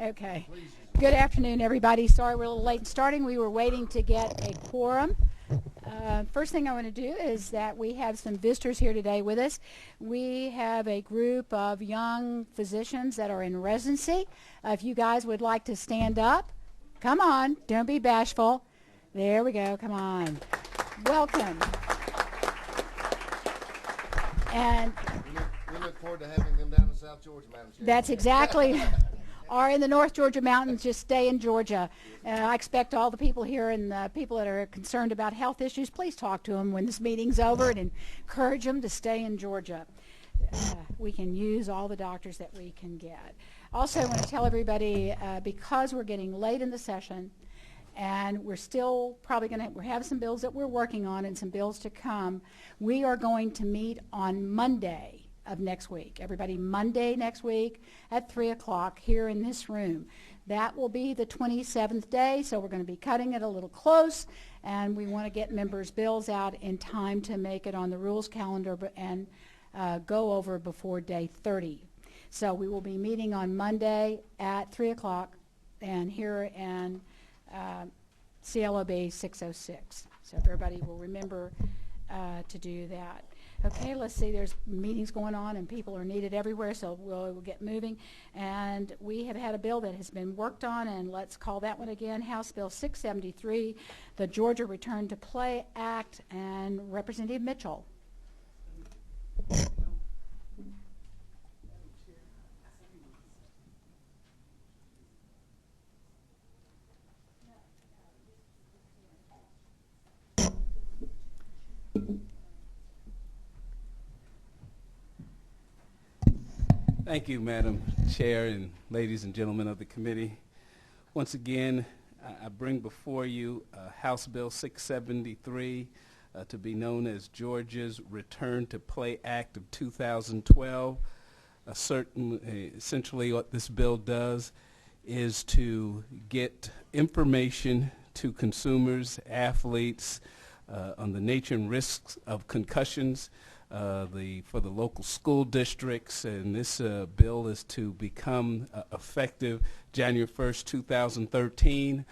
Okay. Good afternoon, everybody. Sorry we're a little late in starting. We were waiting to get a quorum. First thing I want to do is that we have some visitors here today with us. We have a group of young physicians that are in residency. If you guys would like to stand up, come on. Don't be bashful. There we go. Come on. Welcome. And we look forward to having them down in South Georgia, Madam Chair. that's exactly, or in the North Georgia mountains, just stay in Georgia. I expect all the people here and the people that are concerned about health issues, please talk to them when this meeting's over and encourage them to stay in Georgia. We can use all the doctors that we can get. Also, I want to tell everybody, because we're getting late in the session, and we're still probably going to have some bills that we're working on and some bills to come, we are going to meet on Monday of next week. Everybody, Monday next week at 3 o'clock here in this room. That will be the 27th day, so we're going to be cutting it a little close, and we want to get members' bills out in time to make it on the rules calendar and go over before day 30. So we will be meeting on Monday at 3 o'clock and here in CLOB 606. So if everybody will remember to do that. Okay, let's see, there's meetings going on and people are needed everywhere, so we'll get moving. And we have had a bill that has been worked on, and let's call that one again, House Bill 673, the Georgia Return to Play Act, and Representative Mitchell. Thank you, Madam Chair and ladies and gentlemen of the committee. Once again, I bring before you House Bill 673 to be known as Georgia's Return to Play Act of 2012. Essentially what this bill does is to get information to consumers, athletes, on the nature and risks of concussions for the local school districts, and this bill is to become effective January 1st, 2013.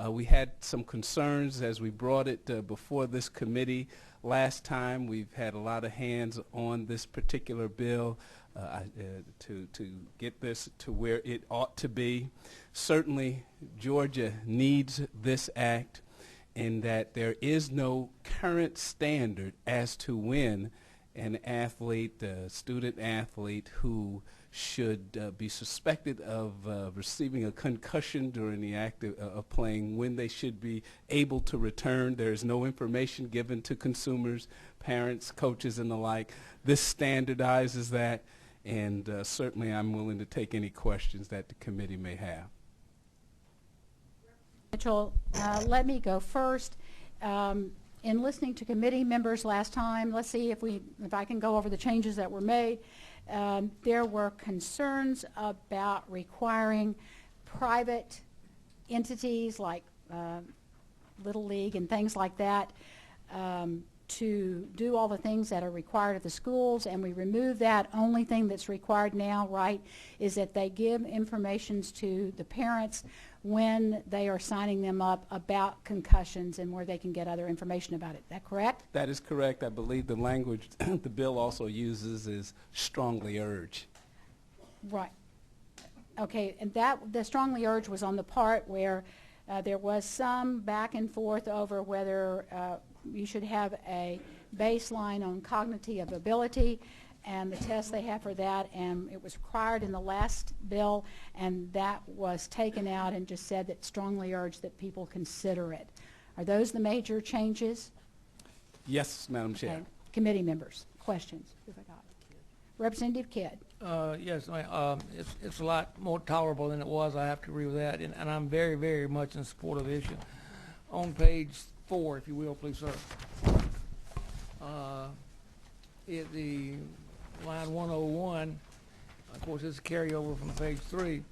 We had some concerns as we brought it before this committee last time. We've had a lot of hands on this particular bill to get this to where it ought to be. Certainly, Georgia needs this act in that there is no current standard as to when an athlete, a student athlete who should be suspected of receiving a concussion during the act of playing, when they should be able to return. There is no information given to consumers, parents, coaches, and the like. This standardizes that, and certainly I'm willing to take any questions that the committee may have. Mitchell, let me go first. In listening to committee members last time, let's see if I can go over the changes that were made. There were concerns about requiring private entities like Little League and things like that to do all the things that are required of the schools, and we remove that. Only thing that's required now, right, is that they give information to the parents when they are signing them up about concussions and where they can get other information about it. Is that correct? That is correct. I believe the language the bill also uses is strongly urge. Right. Okay, and the strongly urge was on the part where there was some back and forth over whether you should have a baseline on cognitive ability and the tests they have for that, and it was required in the last bill, and that was taken out and just said that strongly urged that people consider it. Are those the major changes? Yes, Madam Chair. Okay. Committee members, questions? Who have I got? Representative Kidd. Yes, it's a lot more tolerable than it was. I have to agree with that, and I'm very, very much in support of the issue. On page 4, if you will, please, sir. The line 101, of course, it's a carryover from page 3.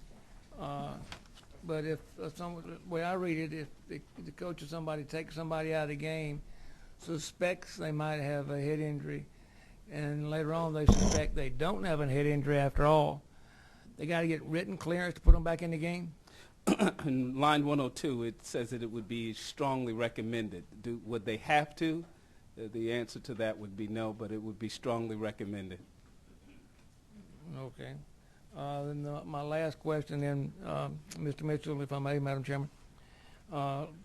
But if the way I read it, if the coach or somebody takes somebody out of the game, suspects they might have a head injury, and later on they suspect they don't have a head injury after all, they got to get written clearance to put them back in the game? In line 102, it says that it would be strongly recommended. Would they have to? The answer to that would be no, but it would be strongly recommended. Okay. Then my last question then, Mr. Mitchell, if I may, Madam Chairman.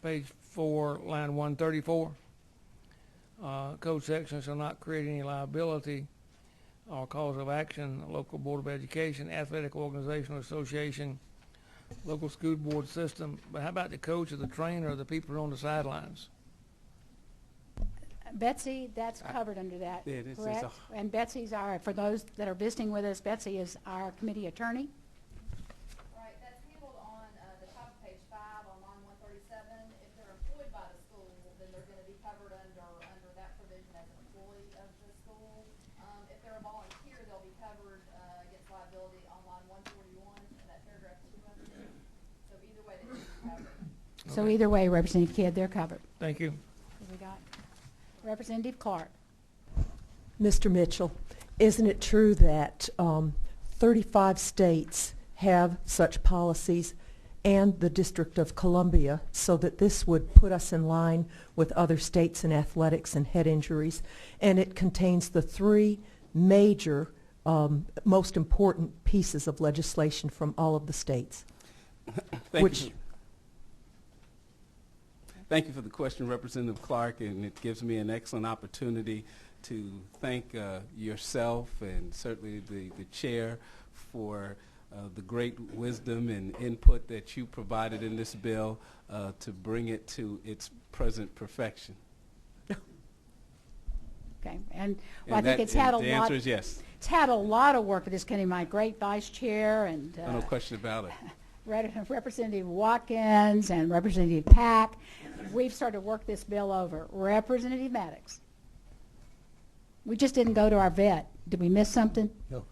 Page 4, line 134. Code section shall not create any liability or cause of action, local board of education, athletic organization or association, local school board system. But how about the coach or the trainer or the people who are on the sidelines? Betsy, that's covered under that, Yeah, it is. correct? And Betsy's for those that are visiting with us, Betsy is our committee attorney. Right, that's handled on the top of page 5 on line 137. If they're employed by the school, then they're going to be covered under that provision as an employee of the school. If they're a volunteer, they'll be covered against liability on line 141 in that paragraph 200. So either way, they should be covered. So either way, Representative Kidd, they're covered. Thank you. We got Representative Clark. Mr. Mitchell, isn't it true that 35 states have such policies and the District of Columbia, so that this would put us in line with other states in athletics and head injuries? And it contains the 3 major, most important pieces of legislation from all of the states. Thank you. Thank you for the question, Representative Clark, and it gives me an excellent opportunity to thank yourself and certainly the chair for the great wisdom and input that you provided in this bill to bring it to its present perfection. Okay, and I think it's had a lot. The answer is yes. It's had a lot of work for this committee. My great vice chair and No question about it. Representative Watkins and Representative Pack. We've started to work this bill over. Representative Maddox. We just didn't go to our vet. Did we miss something? No.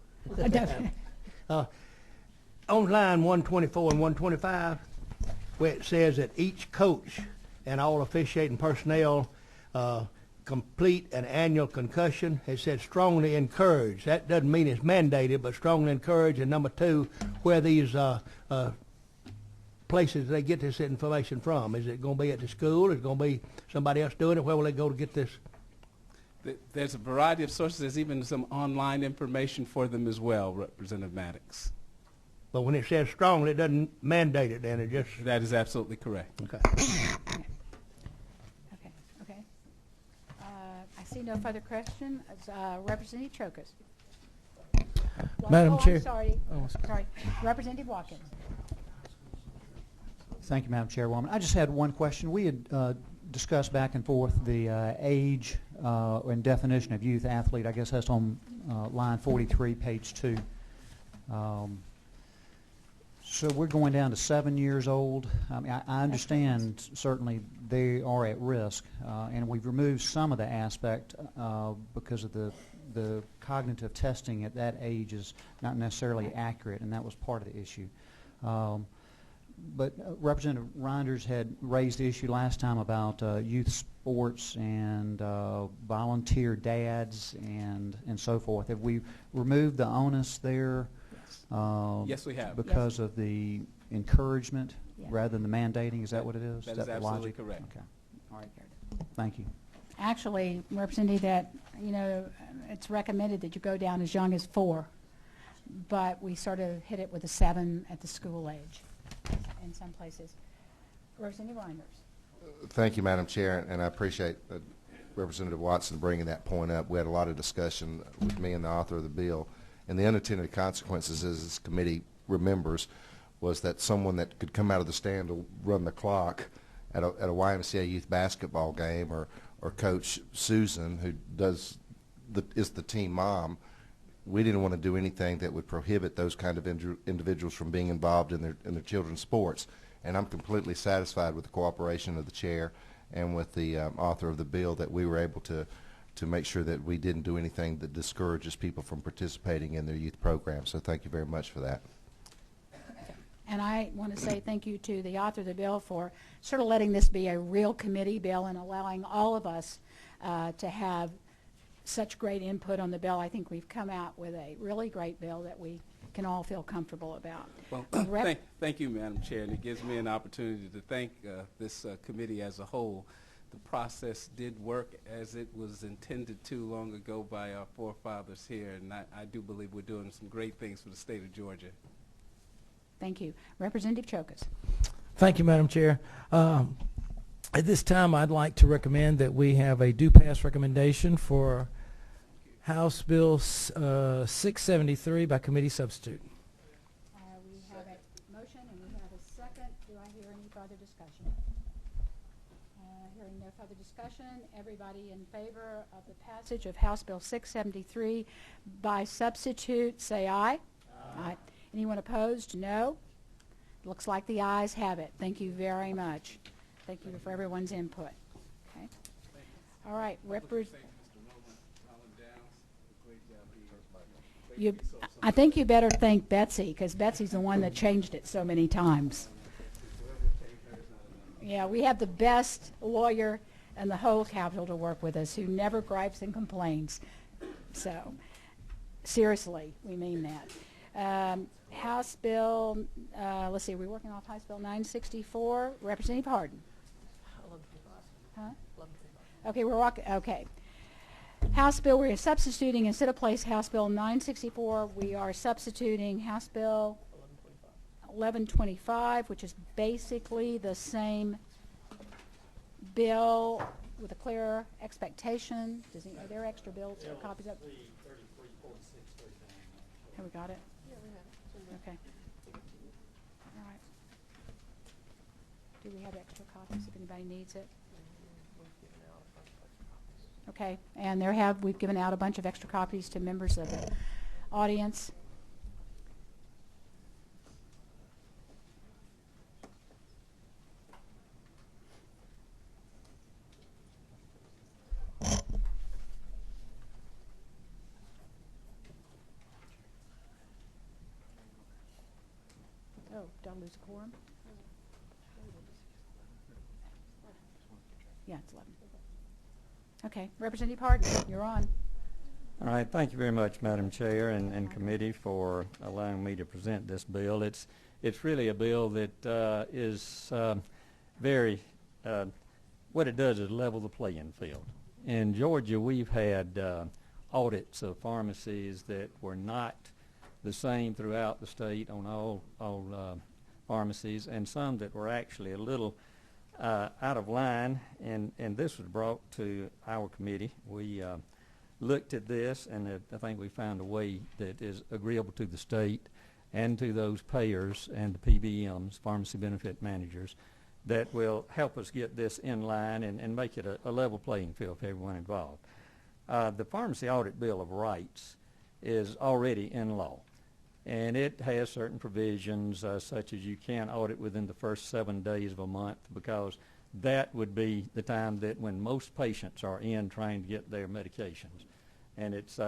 On line 124 and 125, where it says that each coach and all officiating personnel complete an annual concussion, it said strongly encourage. That doesn't mean it's mandated, but strongly encourage. And number 2, where these places they get this information from. Is it going to be at the school? Is it going to be somebody else doing it? Where will they go to get this? There's a variety of sources. There's even some online information for them as well, Representative Maddox. But when it says strongly, it doesn't mandate it, then it just... That is absolutely correct. Okay. Okay. I see no further question. Representative Trokas. Madam Chair. I'm sorry. Sorry. Representative Watkins. Thank you, Madam Chairwoman. I just had one question. We had discussed back and forth the age and definition of youth athlete. I guess that's on line 43, page 2. So we're going down to 7 years old. I mean, I understand certainly they are at risk, and we've removed some of the aspect because of the cognitive testing at that age is not necessarily accurate, and that was part of the issue. But Representative Reinders had raised the issue last time about youth sports and volunteer dads and so forth. Have we removed the onus there? Yes, we have. Because of the encouragement rather than the mandating? Is that what it is? That is absolutely correct. Okay. All right. Thank you. Actually, Representative, that it's recommended that you go down as young as 4, but we sort of hit it with a 7 at the school age in some places. Representative Reinders. Thank you, Madam Chair, and I appreciate Representative Watson bringing that point up. We had a lot of discussion with me and the author of the bill, and the unintended consequences, as this committee remembers, was that someone that could come out of the stand to run the clock at a YMCA youth basketball game, or Coach Susan, who is the team mom, we didn't want to do anything that would prohibit those kind of individuals from being involved in their children's sports. And I'm completely satisfied with the cooperation of the chair and with the author of the bill that we were able to make sure that we didn't do anything that discourages people from participating in their youth program. So thank you very much for that. And I want to say thank you to the author of the bill for sort of letting this be a real committee bill and allowing all of us to have such great input on the bill. I think we've come out with a really great bill that we can all feel comfortable about. Well, Rep- thank you, Madam Chair, and it gives me an opportunity to thank this committee as a whole. The process did work as it was intended to long ago by our forefathers here, and I do believe we're doing some great things for the state of Georgia. Thank you. Representative Chokas. Thank you, Madam Chair. At this time, I'd like to recommend that we have a do-pass recommendation for House Bill 673 by committee substitute. We have a motion and we have a second. Do I hear any further discussion? Hearing no further discussion, everybody in favor of the passage of House Bill 673 by substitute, say aye. Aye. Anyone opposed? No. Looks like the ayes have it. Thank you very much. Thank you for everyone's input. Okay. All right. I think you better thank Betsy, because Betsy's the one that changed it so many times. Yeah, we have the best lawyer in the whole Capitol to work with us, who never gripes and complains. So, seriously, we mean that. House Bill, let's see, are we working off House Bill 964? Representative Harden. Huh? Okay, we're walking, okay. House Bill, we're substituting, instead of place House Bill 964, we are substituting House Bill 1125, which is basically the same bill with a clearer expectation. Are there extra bills or copies of? Have we got it? Yeah, we have it. Okay. All right. Do we have extra copies if anybody needs it? Okay, and we've given out a bunch of extra copies to members of the audience. Oh, don't lose a quorum? Yeah, it's 11. Okay, Representative Harden, you're on. All right, thank you very much, Madam Chair and committee, for allowing me to present this bill. It's really a bill that is very, what it does is level the playing field. In Georgia, we've had audits of pharmacies that were not the same throughout the state on all pharmacies, and some that were actually a little out of line, and this was brought to our committee. We looked at this, and I think we found a way that is agreeable to the state and to those payers and the PBMs, pharmacy benefit managers, that will help us get this in line and make it a level playing field for everyone involved. The Pharmacy Audit Bill of Rights is already in law, and it has certain provisions such as you can't audit within the first 7 days of a month, because that would be the time that when most patients are in trying to get their medications. And it's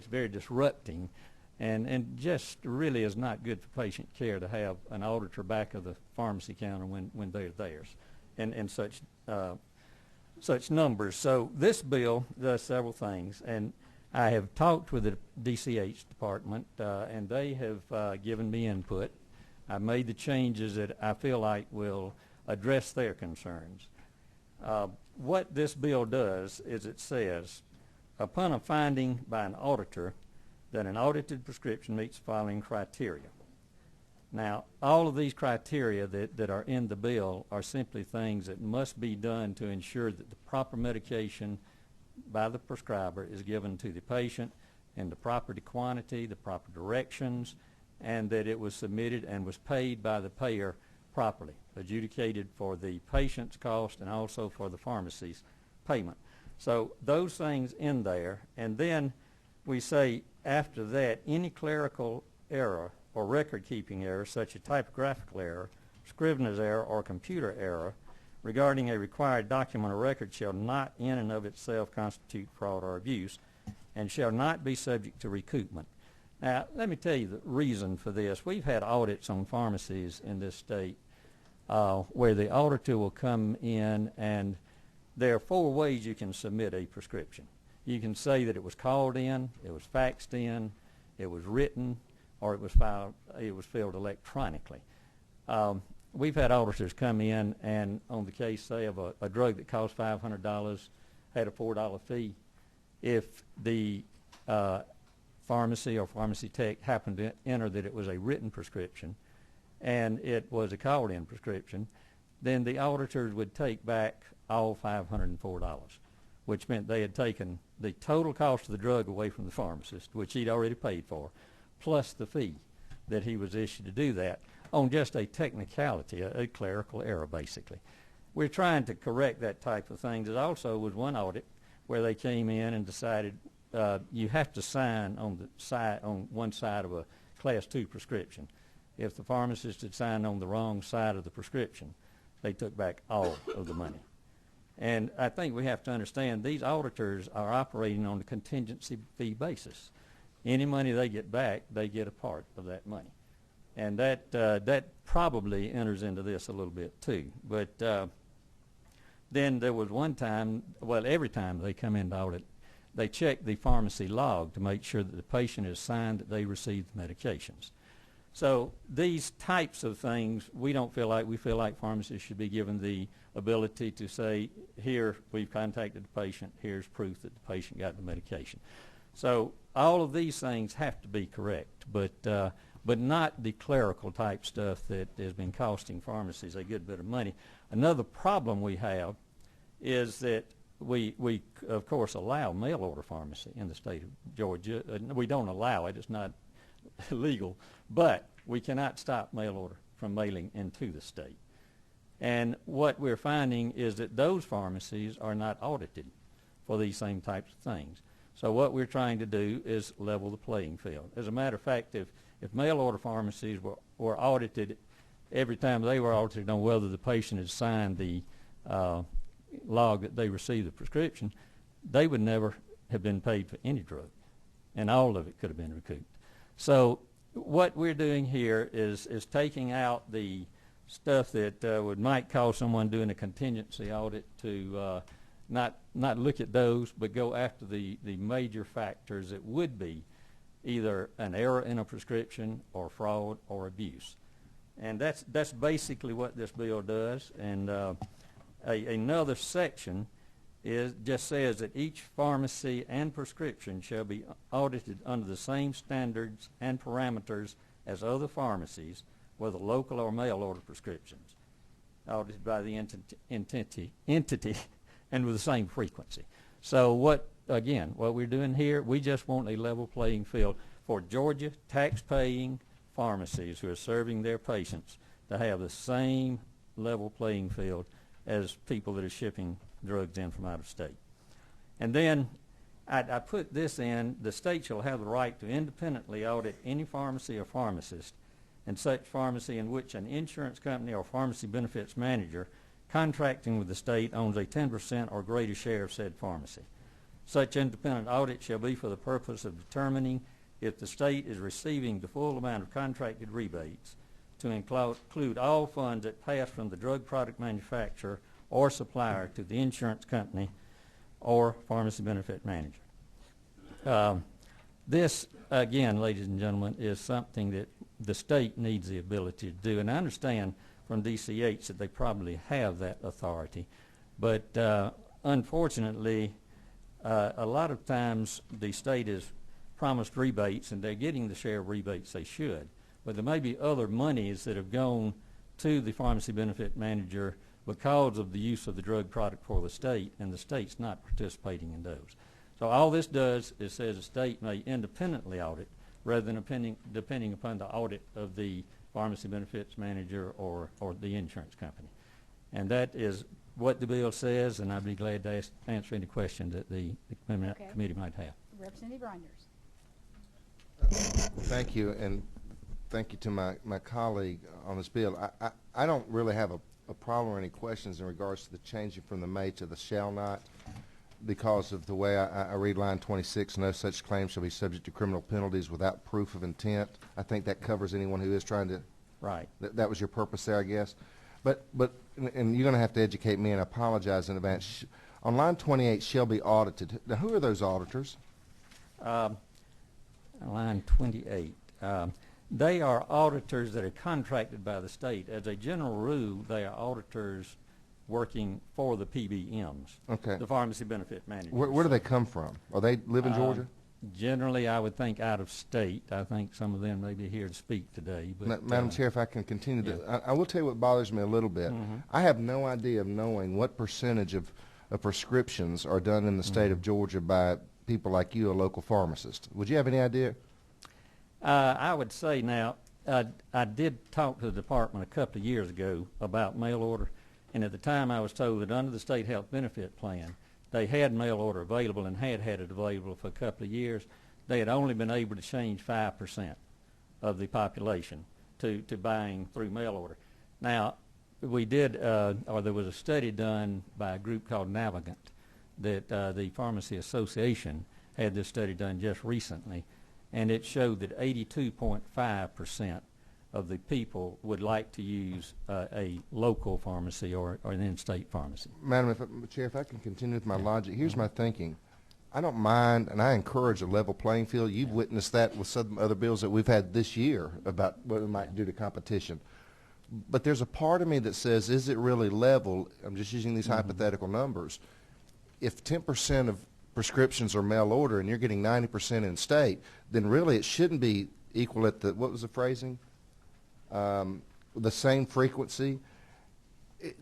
very disrupting, and just really is not good for patient care to have an auditor back of the pharmacy counter when they're theirs and such numbers. So this bill does several things, and I have talked with the DCH department, and they have given me input. I've made the changes that I feel like will address their concerns. What this bill does is it says, upon a finding by an auditor that an audited prescription meets the following criteria. Now, all of these criteria that are in the bill are simply things that must be done to ensure that the proper medication by the prescriber is given to the patient in the proper quantity, the proper directions, and that it was submitted and was paid by the payer properly, adjudicated for the patient's cost and also for the pharmacy's payment. So those things in there, and then we say after that any clerical error or record-keeping error, such as typographical error, scrivener's error, or computer error regarding a required document or record shall not in and of itself constitute fraud or abuse and shall not be subject to recoupment. Now, let me tell you the reason for this. We've had audits on pharmacies in this state where the auditor will come in, and there are 4 ways you can submit a prescription. You can say that it was called in, it was faxed in, it was written, or it was filled electronically. We've had auditors come in and on the case, say, of a drug that cost $500, had a $4 fee. If the pharmacy or pharmacy tech happened to enter that it was a written prescription and it was a called-in prescription, then the auditors would take back all $504, which meant they had taken the total cost of the drug away from the pharmacist, which he'd already paid for, plus the fee that he was issued to do that on just a technicality, a clerical error, basically. We're trying to correct that type of thing. There also was one audit where they came in and decided you have to sign on the side, on one side of a Class 2 prescription. If the pharmacist had signed on the wrong side of the prescription, they took back all of the money. And I think we have to understand these auditors are operating on a contingency fee basis. Any money they get back, they get a part of that money. And that probably enters into this a little bit too. But then there was one time, well, every time they come in to audit, they check the pharmacy log to make sure that the patient has signed that they received the medications. So these types of things, we feel like pharmacists should be given the ability to say, here, we've contacted the patient, here's proof that the patient got the medication. So all of these things have to be correct, but not the clerical type stuff that has been costing pharmacies a good bit of money. Another problem we have is that we of course allow mail order pharmacy in the state of Georgia. We don't allow it, it's not legal, but we cannot stop mail order from mailing into the state. And what we're finding is that those pharmacies are not audited for these same types of things. So what we're trying to do is level the playing field. As a matter of fact, if mail order pharmacies were audited every time they were audited on whether the patient had signed the log that they received the prescription, they would never have been paid for any drug, and all of it could have been recouped. So what we're doing here is taking out the stuff that might cause someone doing a contingency audit to not look at those, but go after the major factors that would be either an error in a prescription or fraud or abuse. And that's basically what this bill does. And another section just says that each pharmacy and prescription shall be audited under the same standards and parameters as other pharmacies, whether local or mail order prescriptions, audited by the entity and with the same frequency. So what we're doing here, we just want a level playing field for Georgia tax-paying pharmacies who are serving their patients to have the same level playing field as people that are shipping drugs in from out of state. And then I put this in, the state shall have the right to independently audit any pharmacy or pharmacist and such pharmacy in which an insurance company or pharmacy benefits manager contracting with the state owns a 10% or greater share of said pharmacy. Such independent audit shall be for the purpose of determining if the state is receiving the full amount of contracted rebates to include all funds that pass from the drug product manufacturer or supplier to the insurance company or pharmacy benefit manager. This, again, ladies and gentlemen, is something that the state needs the ability to do. And I understand from DCH that they probably have that authority. But unfortunately, a lot of times the state is promised rebates, and they're getting the share of rebates they should. But there may be other monies that have gone to the pharmacy benefit manager because of the use of the drug product for the state, and the state's not participating in those. So all this does is says the state may independently audit rather than depending upon the audit of the pharmacy benefits manager or the insurance company. And that is what the bill says, and I'd be glad to answer any questions that the committee might have. Representative Reinders. Thank you, and thank you to my colleague on this bill. I don't really have a problem or any questions in regards to the changing from the may to the shall not, because of the way I read line 26, no such claim shall be subject to criminal penalties without proof of intent. I think that covers anyone who is trying to. Right. That was your purpose there, I guess. But and you're going to have to educate me, and I apologize in advance. On line 28, shall be audited. Now, who are those auditors? Line 28. They are auditors that are contracted by the state. As a general rule, they are auditors working for the PBMs, Okay. the pharmacy benefit managers. Where do they come from? Are they live in Georgia? Generally, I would think out of state. I think some of them may be here to speak today. But, Madam Chair, if I can continue yeah. to, I will tell you what bothers me a little bit. Mhm. I have no idea of knowing what percentage of prescriptions are done in the state of Georgia by people like you, a local pharmacist. Would you have any idea? I would say now, I did talk to the department a couple of years ago about mail order, and at the time I was told that under the state health benefit plan, they had mail order available and had it available for a couple of years. They had only been able to change 5% of the population to buying through mail order. Now, we did, or there was a study done by a group called Navigant that the Pharmacy Association had this study done just recently, and it showed that 82.5% of the people would like to use a local pharmacy or an in-state pharmacy. Madam Chair, if I can continue with my logic, here's my thinking. I don't mind, and I encourage a level playing field. You've witnessed that with some other bills that we've had this year about what we might do to competition. But there's a part of me that says, is it really level? I'm just using these hypothetical numbers. If 10% of prescriptions are mail order and you're getting 90% in state, then really it shouldn't be equal at the, what was the phrasing? The same frequency.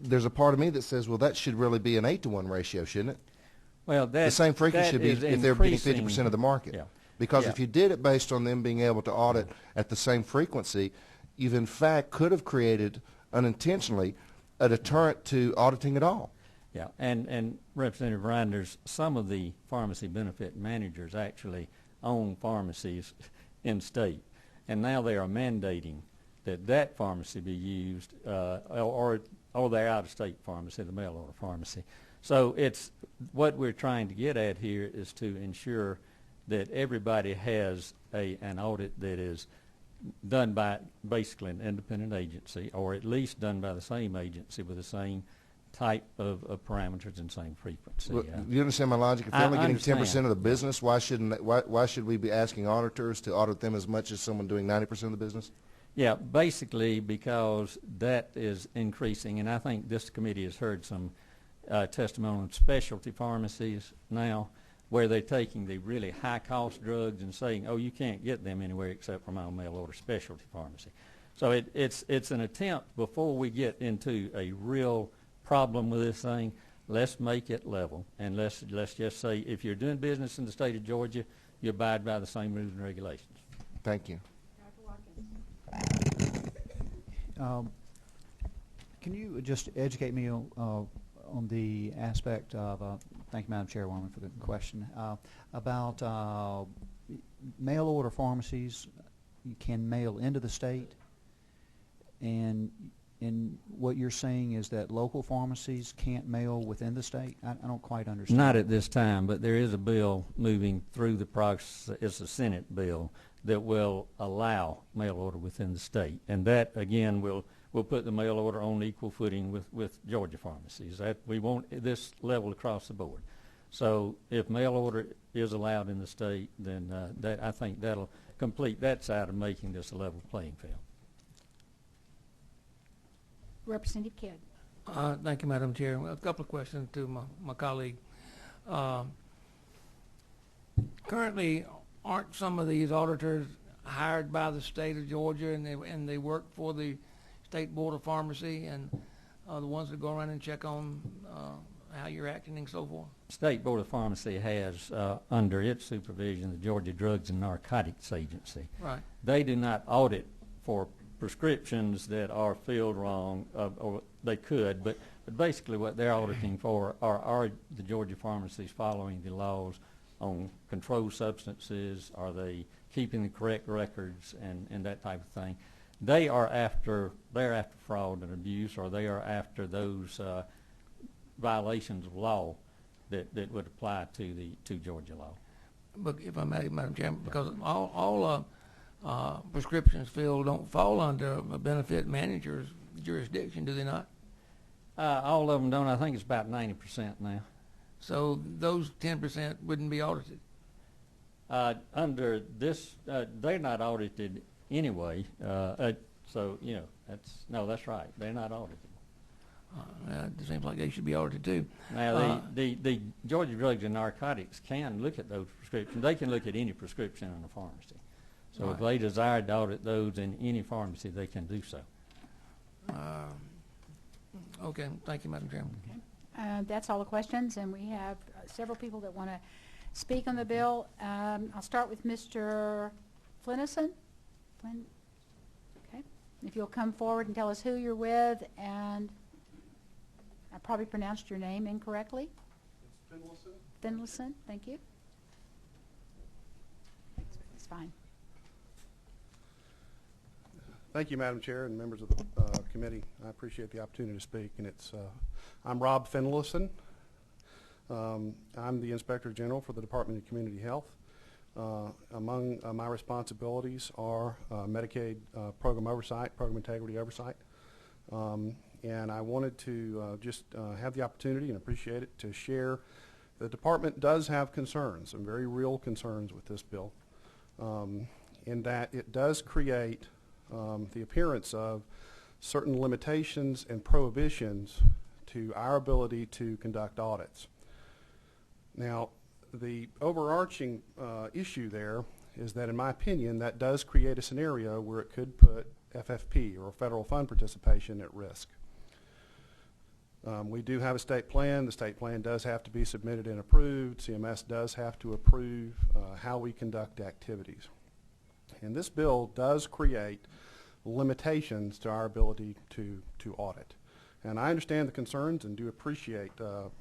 There's a part of me that says, well, that should really be an 8-to-1 ratio, shouldn't it? Well, The same frequency should be if they're getting 50% of the market. Yeah. Because Yeah. if you did it based on them being able to audit at the same frequency, you've in fact could have created unintentionally a deterrent to auditing at all. Yeah, and Representative Reinders, some of the pharmacy benefit managers actually own pharmacies in state, and now they are mandating that pharmacy be used, or their out-of-state pharmacy, the mail-order pharmacy. So it's what we're trying to get at here is to ensure that everybody has an audit that is done by basically an independent agency, or at least done by the same agency with the same type of parameters and same frequency. Well, you understand my logic? If they're I only getting understand. 10% of the business, why should we be asking auditors to audit them as much as someone doing 90% of the business? Yeah, basically because that is increasing, and I think this committee has heard some testimony on specialty pharmacies now, where they're taking the really high-cost drugs and saying, oh, you can't get them anywhere except from our mail-order specialty pharmacy. So it's an attempt, before we get into a real problem with this thing, let's make it level, and let's just say, if you're doing business in the state of Georgia, you abide by the same rules and regulations. Thank you. Can you just educate me on the aspect of, thank you, Madam Chairwoman, for the question, about mail order pharmacies can mail into the state, and what you're saying is that local pharmacies can't mail within the state? I don't quite understand. Not at this time, but there is a bill moving through the process. It's a Senate bill that will allow mail order within the state, and that again will put the mail order on equal footing with Georgia pharmacies. That we want this level across the board. So if mail order is allowed in the state, then I think that'll complete that side of making this a level playing field. Representative Kidd. Thank you, Madam Chair. Well, a couple of questions to my colleague. Currently, aren't some of these auditors hired by the state of Georgia, and they work for the State Board of Pharmacy, and the ones that go around and check on how you're acting and so forth? State Board of Pharmacy has under its supervision the Georgia Drugs and Narcotics Agency. Right. They do not audit for prescriptions that are filled wrong, or they could, but basically what they're auditing for are the Georgia pharmacies following the laws on controlled substances? Are they keeping the correct records and that type of thing? They're after fraud and abuse, or they are after those violations of law that would apply to Georgia law. But if I may, Madam Chairman, because all prescriptions filled don't fall under a benefit manager's jurisdiction, do they not? All of them don't. I think it's about 90% now. So those 10% wouldn't be audited. Under this, they're not audited anyway. So you know, that's right. They're not audited. It seems like they should be audited too. Now, the Georgia Drugs and Narcotics can look at those prescriptions. They can look at any prescription in a pharmacy. So if they desire to audit those in any pharmacy, they can do so. Okay, thank you, Madam Chairman. Okay. That's all the questions, and we have several people that want to speak on the bill. I'll start with Mr. Flynn. Okay. If you'll come forward and tell us who you're with, and I probably pronounced your name incorrectly. It's Finlayson, thank you. It's fine. Thank you, Madam Chair and members of the committee. I appreciate the opportunity to speak. And I'm Rob Finlayson. I'm the Inspector General for the Department of Community Health. Among my responsibilities are Medicaid program oversight, program integrity oversight. And I wanted to just have the opportunity and appreciate it to share. The department does have concerns, some very real concerns with this bill, in that it does create the appearance of certain limitations and prohibitions to our ability to conduct audits. Now, the overarching issue there is that, in my opinion, that does create a scenario where it could put FFP, or federal fund participation, at risk. We do have a state plan. The state plan does have to be submitted and approved. CMS does have to approve how we conduct activities. And this bill does create limitations to our ability to audit. And I understand the concerns and do appreciate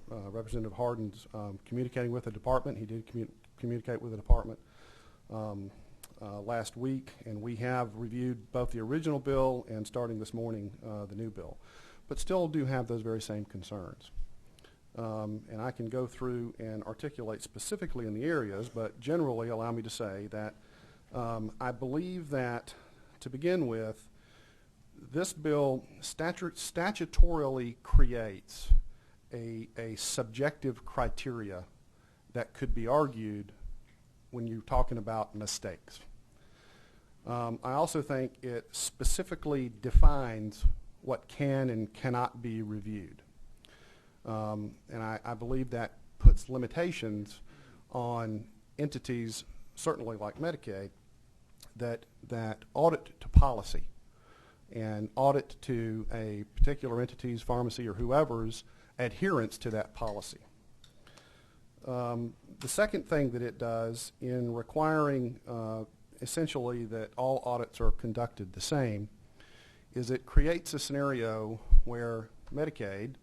Representative Hardin's communicating with the department. He did communicate with the department last week, and we have reviewed both the original bill and, starting this morning, the new bill, but still do have those very same concerns. And I can go through and articulate specifically in the areas, but generally allow me to say that I believe that, to begin with, this bill statutorily creates a subjective criteria that could be argued when you're talking about mistakes. I also think it specifically defines what can and cannot be reviewed. And I believe that puts limitations on entities, certainly like Medicaid, that audit to policy and audit to a particular entity's, pharmacy, or whoever's adherence to that policy. The second thing that it does in requiring essentially that all audits are conducted the same is it creates a scenario where Medicaid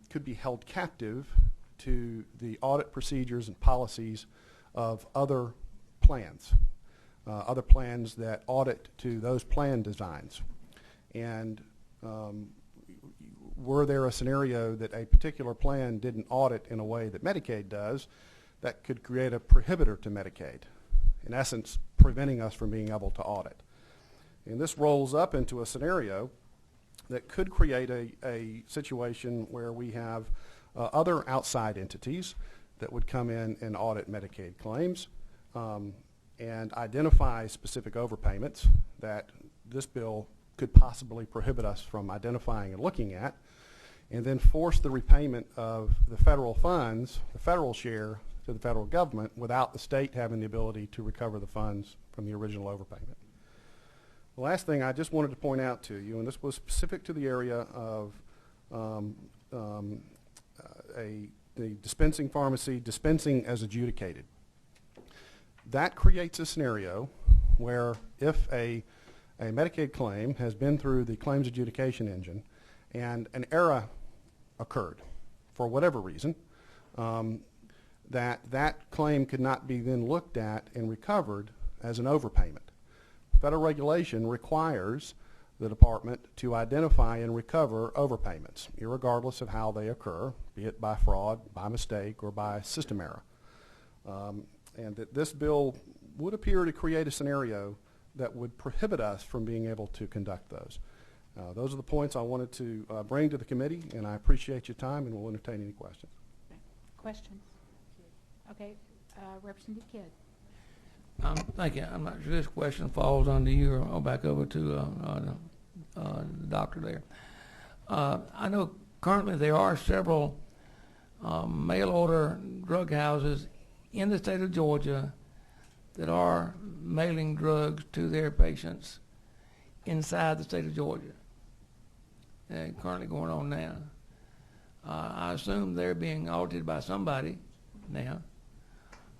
could be held captive to the audit procedures and policies of other plans that audit to those plan designs. And were there a scenario that a particular plan didn't audit in a way that Medicaid does, that could create a prohibitor to Medicaid, in essence preventing us from being able to audit. And this rolls up into a scenario that could create a situation where we have other outside entities that would come in and audit Medicaid claims and identify specific overpayments that this bill could possibly prohibit us from identifying and looking at, and then force the repayment of the federal funds, the federal share, to the federal government without the state having the ability to recover the funds from the original overpayment. The last thing I just wanted to point out to you, and this was specific to the area of the dispensing pharmacy dispensing as adjudicated. That creates a scenario where if a Medicaid claim has been through the claims adjudication engine and an error occurred for whatever reason, that claim could not be then looked at and recovered as an overpayment. Federal regulation requires the department to identify and recover overpayments, irregardless of how they occur, be it by fraud, by mistake, or by system error. And that this bill would appear to create a scenario that would prohibit us from being able to conduct those. Those are the points I wanted to bring to the committee, and I appreciate your time and will entertain any questions. questions? Okay, Representative Kidd. Thank you. I'm not sure this question falls under you, or I'll back over to the doctor there. I know currently there are several mail order drug houses in the state of Georgia that are mailing drugs to their patients inside the state of Georgia. Currently going on now. I assume they're being audited by somebody now,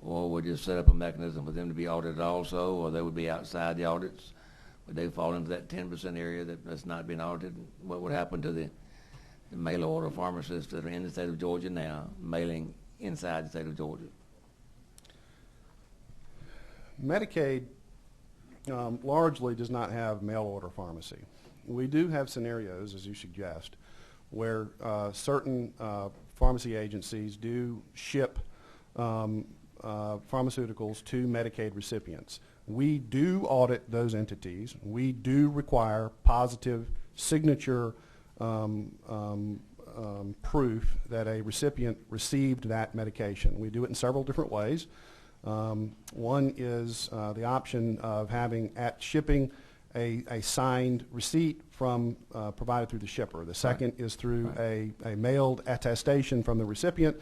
or would just set up a mechanism for them to be audited also, or they would be outside the audits. Would they fall into that 10% area that's not being audited? What would happen to the mail order pharmacists that are in the state of Georgia now, mailing inside the state of Georgia? Medicaid largely does not have mail order pharmacy. We do have scenarios, as you suggest, where certain pharmacy agencies do ship pharmaceuticals to Medicaid recipients. We do audit those entities. We do require positive signature proof that a recipient received that medication. We do it in several different ways. One is the option of having at shipping a signed receipt from provided through the shipper. The second is through a mailed attestation from the recipient.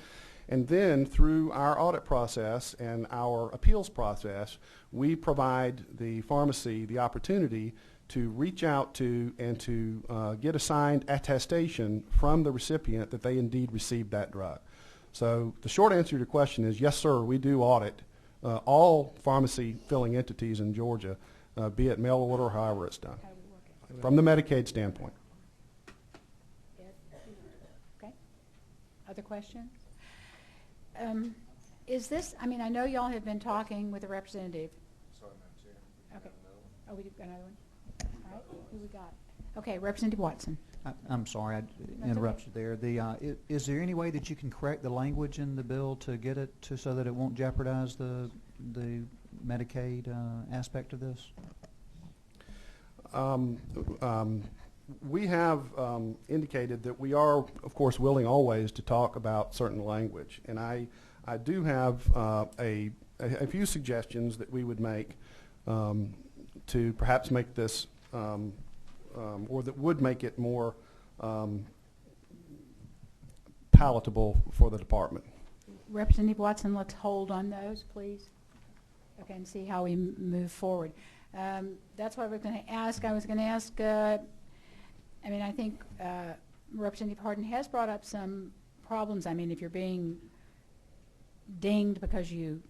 And then through our audit process and our appeals process, we provide the pharmacy the opportunity to reach out to and to get a signed attestation from the recipient that they indeed received that drug. So the short answer to your question is yes, sir, we do audit all pharmacy filling entities in Georgia, be it mail order or however it's done, from the Medicaid standpoint. Okay. Other questions? Is this, I mean, I know y'all have been talking with the representative. Sorry, Madam Chair. Okay. Oh, we got another one? All right, who we got? Okay, Representative Watson. I'm sorry, I interrupted there. Is there any way that you can correct the language in the bill to get it to so that it won't jeopardize the Medicaid aspect of this? We have indicated that we are, of course, willing always to talk about certain language. And I do have a few suggestions that we would make to perhaps make this, or that would make it more palatable for the department. Representative Watson, let's hold on those, please. Okay, and see how we move forward. That's what I was going to ask. I was going to ask, I mean, I think Representative Hardin has brought up some problems. I mean, if you're being dinged because you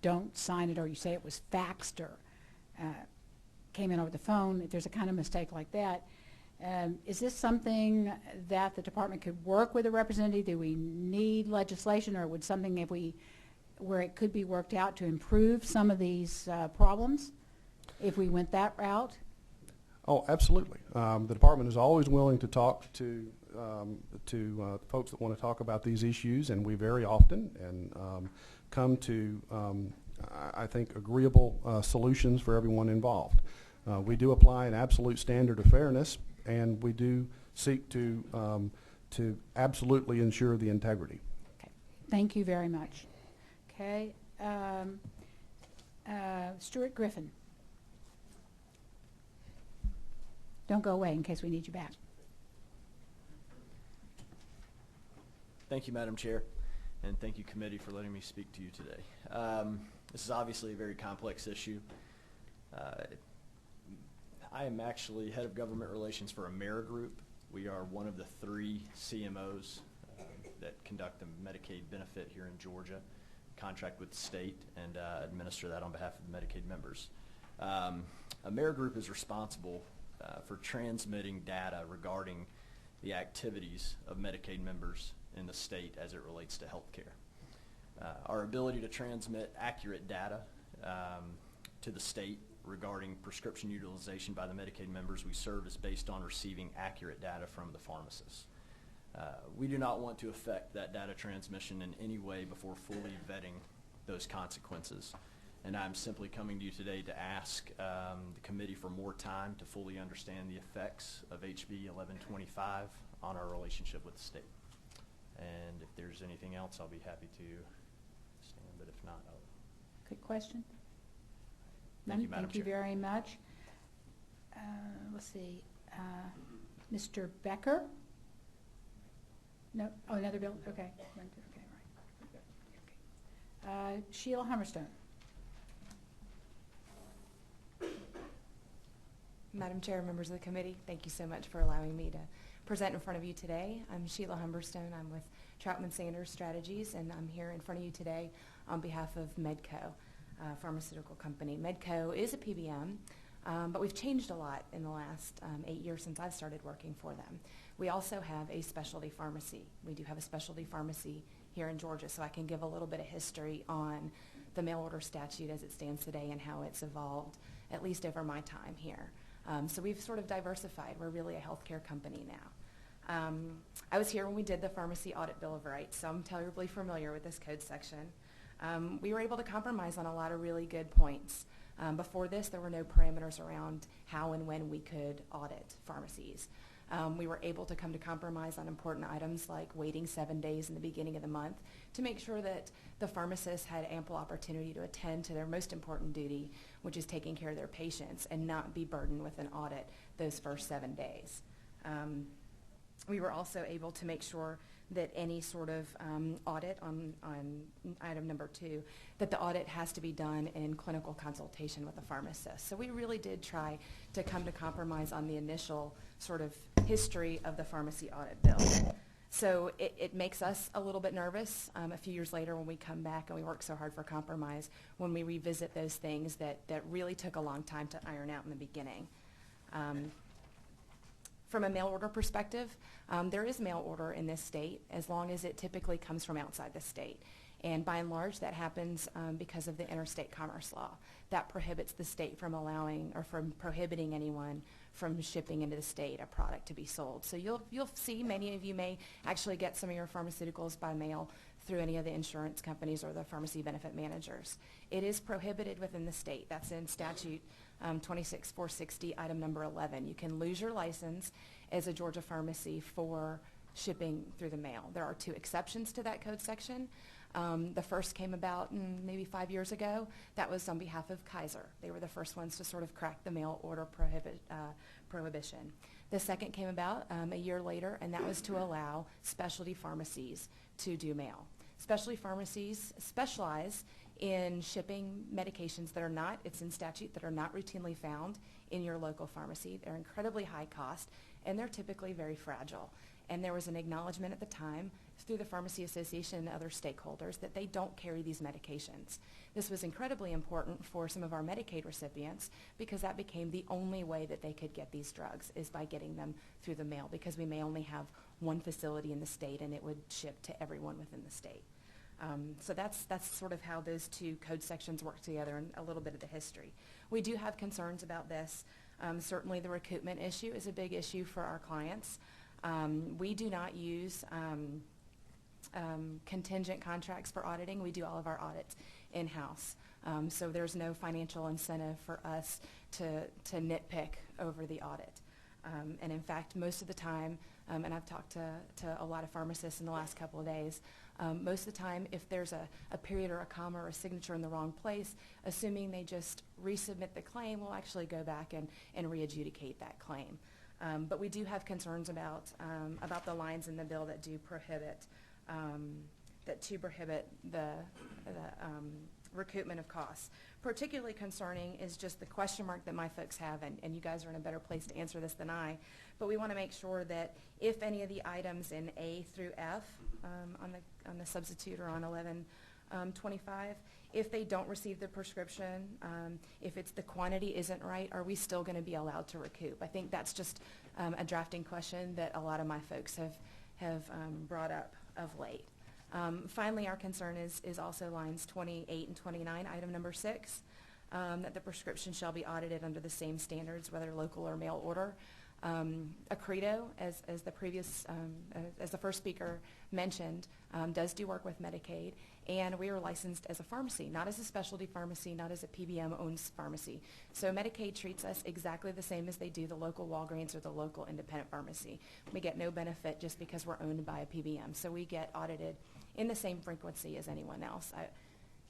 don't sign it, or you say it was faxed or came in over the phone, if there's a kind of mistake like that, is this something that the department could work with a representative? Do we need legislation, or would something where it could be worked out to improve some of these problems if we went that route? Oh, absolutely. The department is always willing to talk to folks that want to talk about these issues, and we very often come to, I think, agreeable solutions for everyone involved. We do apply an absolute standard of fairness, and we do seek to absolutely ensure the integrity. Okay. Thank you very much. Okay. Stuart Griffin. Don't go away in case we need you back. Thank you, Madam Chair, and thank you, committee, for letting me speak to you today. This is obviously a very complex issue. I am actually head of government relations for AmeriGroup. We are one of the 3 CMOs that conduct the Medicaid benefit here in Georgia, contract with the state, and administer that on behalf of the Medicaid members. AmeriGroup is responsible for transmitting data regarding the activities of Medicaid members in the state as it relates to health care. Our ability to transmit accurate data to the state regarding prescription utilization by the Medicaid members we serve is based on receiving accurate data from the pharmacists. We do not want to affect that data transmission in any way before fully vetting those consequences. And I'm simply coming to you today to ask the committee for more time to fully understand the effects of HB 1125 on our relationship with the state. And if there's anything else, I'll be happy to stand, but if not, I'll. Good question. Thank you, Madam Thank you Chair. very much. Let's see, Mr. Becker? No, oh, another bill, okay. Okay, right. Sheila Hummerstone. Madam Chair, members of the committee, thank you so much for allowing me to present in front of you today. I'm Sheila Humberstone. I'm with Troutman Sanders Strategies, and I'm here in front of you today on behalf of Medco, pharmaceutical company. Medco is a PBM, but we've changed a lot in the last 8 years since I've started working for them. We also have a specialty pharmacy. We do have a specialty pharmacy here in Georgia, so I can give a little bit of history on the mail order statute as it stands today and how it's evolved, at least over my time here. So we've sort of diversified. We're really a healthcare company now. I was here when we did the Pharmacy Audit Bill of Rights, so I'm terribly familiar with this code section. We were able to compromise on a lot of really good points. Before this, there were no parameters around how and when we could audit pharmacies. We were able to come to compromise on important items like waiting 7 days in the beginning of the month to make sure that the pharmacists had ample opportunity to attend to their most important duty, which is taking care of their patients, and not be burdened with an audit those first 7 days. We were also able to make sure that any sort of audit on item number 2, that the audit has to be done in clinical consultation with a pharmacist. So we really did try to come to compromise on the initial sort of history of the pharmacy audit bill. So it makes us a little bit nervous a few years later when we come back and we work so hard for compromise, when we revisit those things that really took a long time to iron out in the beginning. From a mail order perspective, there is mail order in this state as long as it typically comes from outside the state. And by and large, that happens because of the interstate commerce law. That prohibits the state from allowing or from prohibiting anyone from shipping into the state a product to be sold. So you'll see, many of you may actually get some of your pharmaceuticals by mail through any of the insurance companies or the pharmacy benefit managers. It is prohibited within the state. That's in statute 26460, item number 11. You can lose your license as a Georgia pharmacy for shipping through the mail. There are 2 exceptions to that code section. The first came about maybe 5 years ago. That was on behalf of Kaiser. They were the first ones to sort of crack the mail order prohibition. The second came about a year later, and that was to allow specialty pharmacies to do mail. Specialty pharmacies specialize in shipping medications that are not, it's in statute, that are not routinely found in your local pharmacy. They're incredibly high cost, and they're typically very fragile. And there was an acknowledgement at the time through the Pharmacy Association and other stakeholders that they don't carry these medications. This was incredibly important for some of our Medicaid recipients because that became the only way that they could get these drugs, is by getting them through the mail, because we may only have one facility in the state and it would ship to everyone within the state. So that's sort of how those 2 code sections work together, and a little bit of the history. We do have concerns about this. Certainly the recoupment issue is a big issue for our clients. We do not use contingent contracts for auditing. We do all of our audits in-house. So there's no financial incentive for us to nitpick over the audit. And in fact, most of the time, and I've talked to a lot of pharmacists in the last couple of days, most of the time if there's a period or a comma or a signature in the wrong place, assuming they just resubmit the claim, we'll actually go back and re-adjudicate that claim. But we do have concerns about the lines in the bill that do prohibit the recoupment of costs. Particularly concerning is just the question mark that my folks have, and you guys are in a better place to answer this than I, but we want to make sure that if any of the items in A through F on the substitute or on 1125, if they don't receive the prescription, if it's the quantity isn't right, are we still going to be allowed to recoup? I think that's just a drafting question that a lot of my folks have brought up of late. Finally, our concern is also lines 28 and 29, item number 6, that the prescription shall be audited under the same standards, whether local or mail order. Accredo, as the first speaker mentioned, does do work with Medicaid, And we are licensed as a pharmacy, not as a specialty pharmacy, not as a PBM-owned pharmacy. So Medicaid treats us exactly the same as they do the local Walgreens or the local independent pharmacy. We get no benefit just because we're owned by a PBM. So we get audited in the same frequency as anyone else.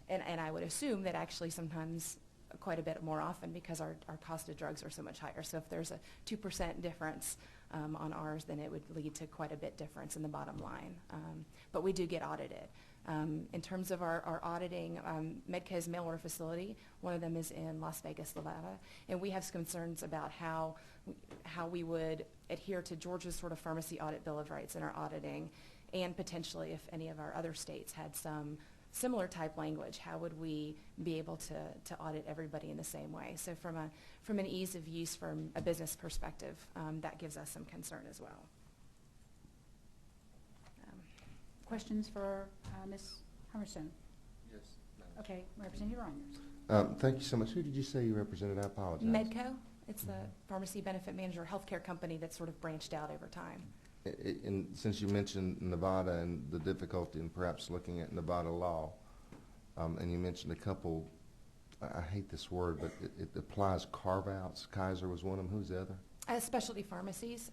And I would assume that actually sometimes quite a bit more often because our cost of drugs are so much higher. So if there's a 2% difference on ours, then it would lead to quite a bit difference in the bottom line. But we do get audited. In terms of our auditing, Medco's mail order facility, one of them is in Las Vegas, Nevada, and we have some concerns about how we would adhere to Georgia's sort of pharmacy audit bill of rights in our auditing, and potentially if any of our other states had some similar type language, how would we be able to audit everybody in the same way? So from an ease of use, from a business perspective, that gives us some concern as well. Questions for Ms. Hummerstone? Yes. Okay, Representative Rogers. Thank you so much. Who did you say you represented? I apologize. Medco, it's the pharmacy benefit manager healthcare company that's sort of branched out over time. And since you mentioned Nevada and the difficulty in perhaps looking at Nevada law, and you mentioned a couple, I hate this word, but it applies carve-outs. Kaiser was one of them. Who's the other? Specialty pharmacies.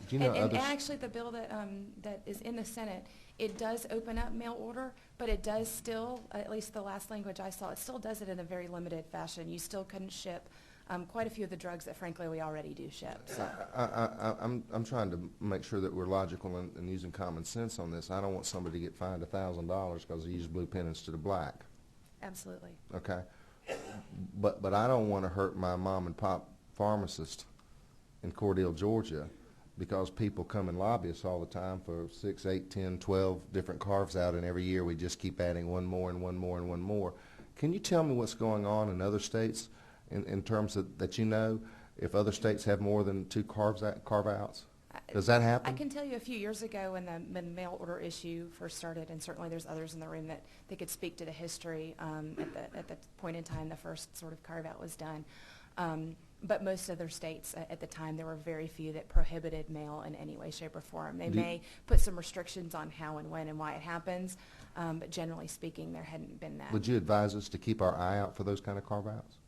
Do you know and others? actually the bill that is in the Senate, it does open up mail order, but it does still, at least the last language I saw, it still does it in a very limited fashion. You still couldn't ship quite a few of the drugs that frankly we already do ship. So. I'm trying to make sure that we're logical and using common sense on this. I don't want somebody to get fined $1,000 because they use blue pen instead of black. Absolutely. Okay, but I don't want to hurt my mom and pop pharmacist in Cordele, Georgia, because people come and lobby us all the time for 6, 8, 10, 12 different carves out, and every year we just keep adding one more and one more and one more. Can you tell me what's going on in other states in terms of that, you know, if other states have more than 2 carve-outs? Does that happen? I can tell you a few years ago when the mail order issue first started, and certainly there's others in the room that they could speak to the history at the point in time the first sort of carve-out was done. But most other states at the time, there were very few that prohibited mail in any way, shape, or form. They may put some restrictions on how and when and why it happens, but generally speaking, there hadn't been that. Would you advise us to keep our eye out for those kind of carve-outs?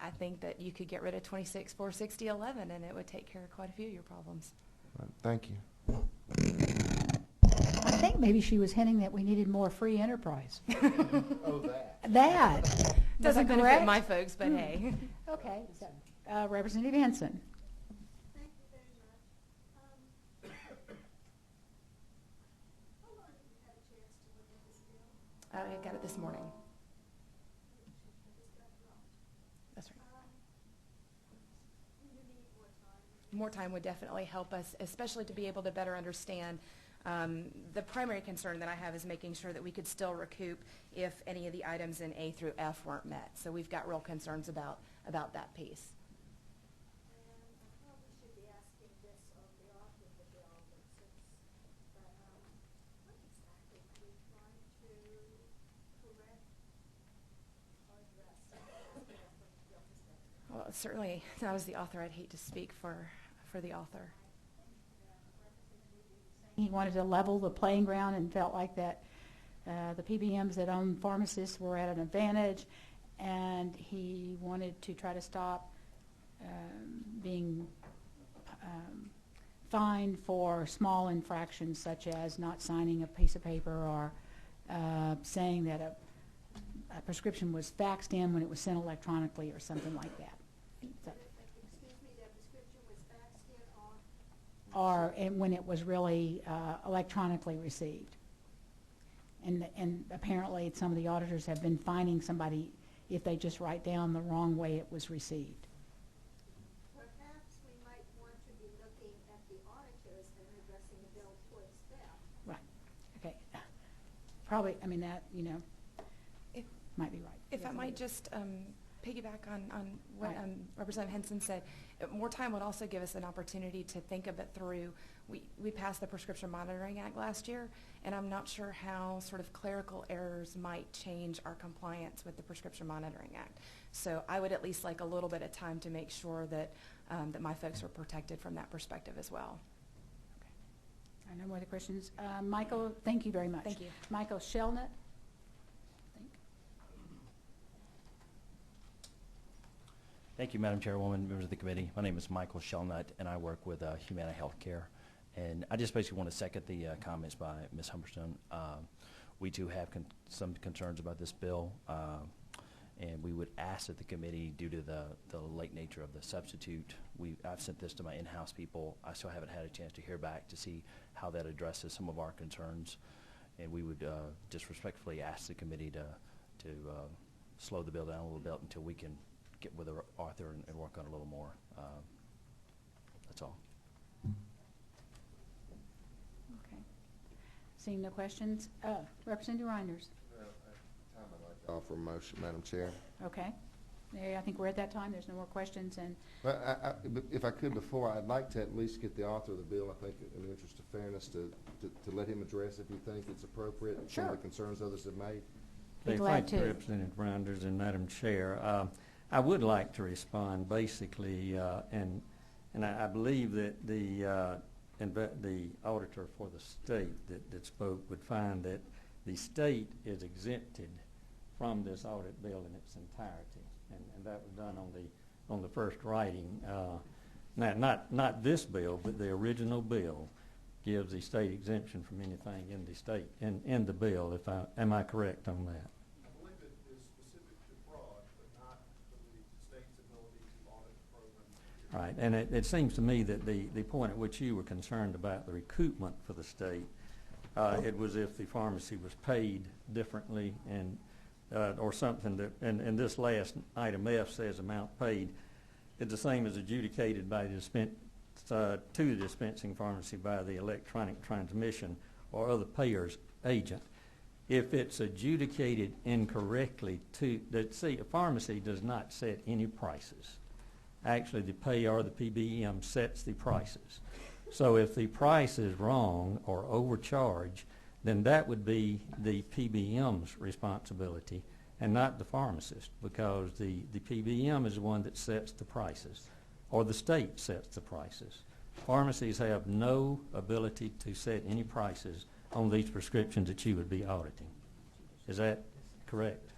I think that you could get rid of 26-460-11, and it would take care of quite a few of your problems. Right. Thank you. I think maybe she was hinting that we needed more free enterprise. Oh, that. That. Doesn't benefit correct? my folks, but hey. Okay. So, Representative Henson. Thank you very much. How long have you had a chance to look at this bill? I got it this morning. I just got it wrong. That's right. You need more time. More time would definitely help us, especially to be able to better understand. The primary concern that I have is making sure that we could still recoup if any of the items in A through F weren't met. So we've got real concerns about that piece. And I probably should be asking this of the author of the bill, but what exactly are we trying to correct or address? Well, certainly, if I was the author, I'd hate to speak for the author. He wanted to level the playing ground and felt like that the PBMs that own pharmacists were at an advantage, and he wanted to try to stop being fined for small infractions such as not signing a piece of paper or saying that a prescription was faxed in when it was sent electronically or something like that. So, Excuse me, that prescription was faxed in or when it was really electronically received. And apparently some of the auditors have been fining somebody if they just write down the wrong way it was received. Perhaps we might want to be looking at the auditors and addressing the bill towards them. Right. Okay. Probably, I mean, that, you know, If- might be right. If I might just piggyback on what Right. Representative Henson said, more time would also give us an opportunity to think of it through. We passed the Prescription Monitoring Act last year, and I'm not sure how sort of clerical errors might change our compliance with the Prescription Monitoring Act. So I would at least like a little bit of time to make sure that that my folks are protected from that perspective as well. No more other questions. Michael, thank you very much. Thank you. Michael Shelnut. Thank you, Madam Chairwoman, members of the committee. My name is Michael Shelnut, and I work with Humana Healthcare. And I just basically want to second the comments by Ms. Humberstone. We too have some concerns about this bill, and we would ask that the committee, due to the late nature of the substitute, I've sent this to my in-house people. I still haven't had a chance to hear back to see how that addresses some of our concerns, and we would just respectfully ask the committee to slow the bill down a little bit until we can get with the author and work on it a little more. That's all. Okay. Seeing no questions, Representative Reinders. I'd like to offer a motion, Madam Chair. Okay. Yeah, I think we're at that time. There's no more questions. And Well, if I could before, I'd like to at least get the author of the bill, I think in the interest of fairness, to let him address if you think it's appropriate, some of the concerns others have made. Be glad Thank you, to. Representative Reinders and Madam Chair. I would like to respond basically, and I believe that the auditor for the state that spoke would find that the state is exempted from this audit bill in its entirety, and that was done on the first writing. Now, not this bill, but the original bill gives the state exemption from anything in the state in the bill. Am I correct on that? I believe it is specific to fraud, but not to the state's ability to audit the program. Right, and it seems to me that the point at which you were concerned about the recoupment for the state, it was if the pharmacy was paid differently and or something that, and this last item F says amount paid is the same as adjudicated by to the dispensing pharmacy by the electronic transmission or other payer's agent. If it's adjudicated incorrectly see, a pharmacy does not set any prices. Actually, the payer, the PBM, sets the prices. So if the price is wrong or overcharged, then that would be the PBM's responsibility and not the pharmacist, because the PBM is the one that sets the prices, or the state sets the prices. Pharmacies have no ability to set any prices on these prescriptions that you would be auditing. Is that correct?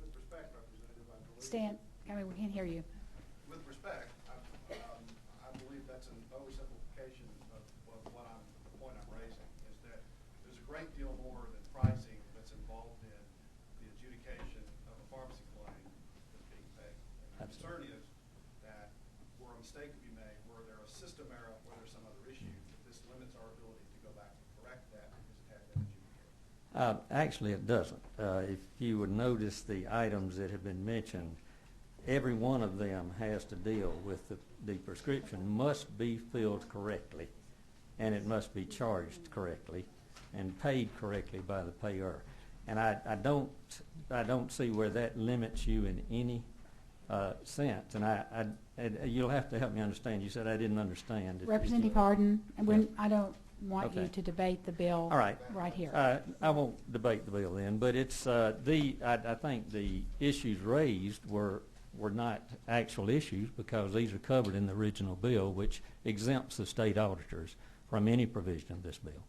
With respect, Representative, I believe. Stan, I mean, we can't hear you. With respect, I believe that's an oversimplification of the point I'm raising, is that there's a great deal more than pricing that's involved in the adjudication of a pharmacy claim that's being paid. And the concern is that were a mistake to be made, were there a system error, were there some other issue, that this limits our ability to go back and correct that because it had been adjudicated. Actually, it doesn't. If you would notice the items that have been mentioned, every one of them has to deal with the prescription must be filled correctly, and it must be charged correctly and paid correctly by the payer. And I don't see where that limits you in any sense. And you'll have to help me understand. You said I didn't understand. Representative Harden, and I don't want you to debate the bill. All right. Right here. I won't debate the bill then, but it's I think the issues raised were not actual issues, because these are covered in the original bill, which exempts the state auditors from any provision of this bill.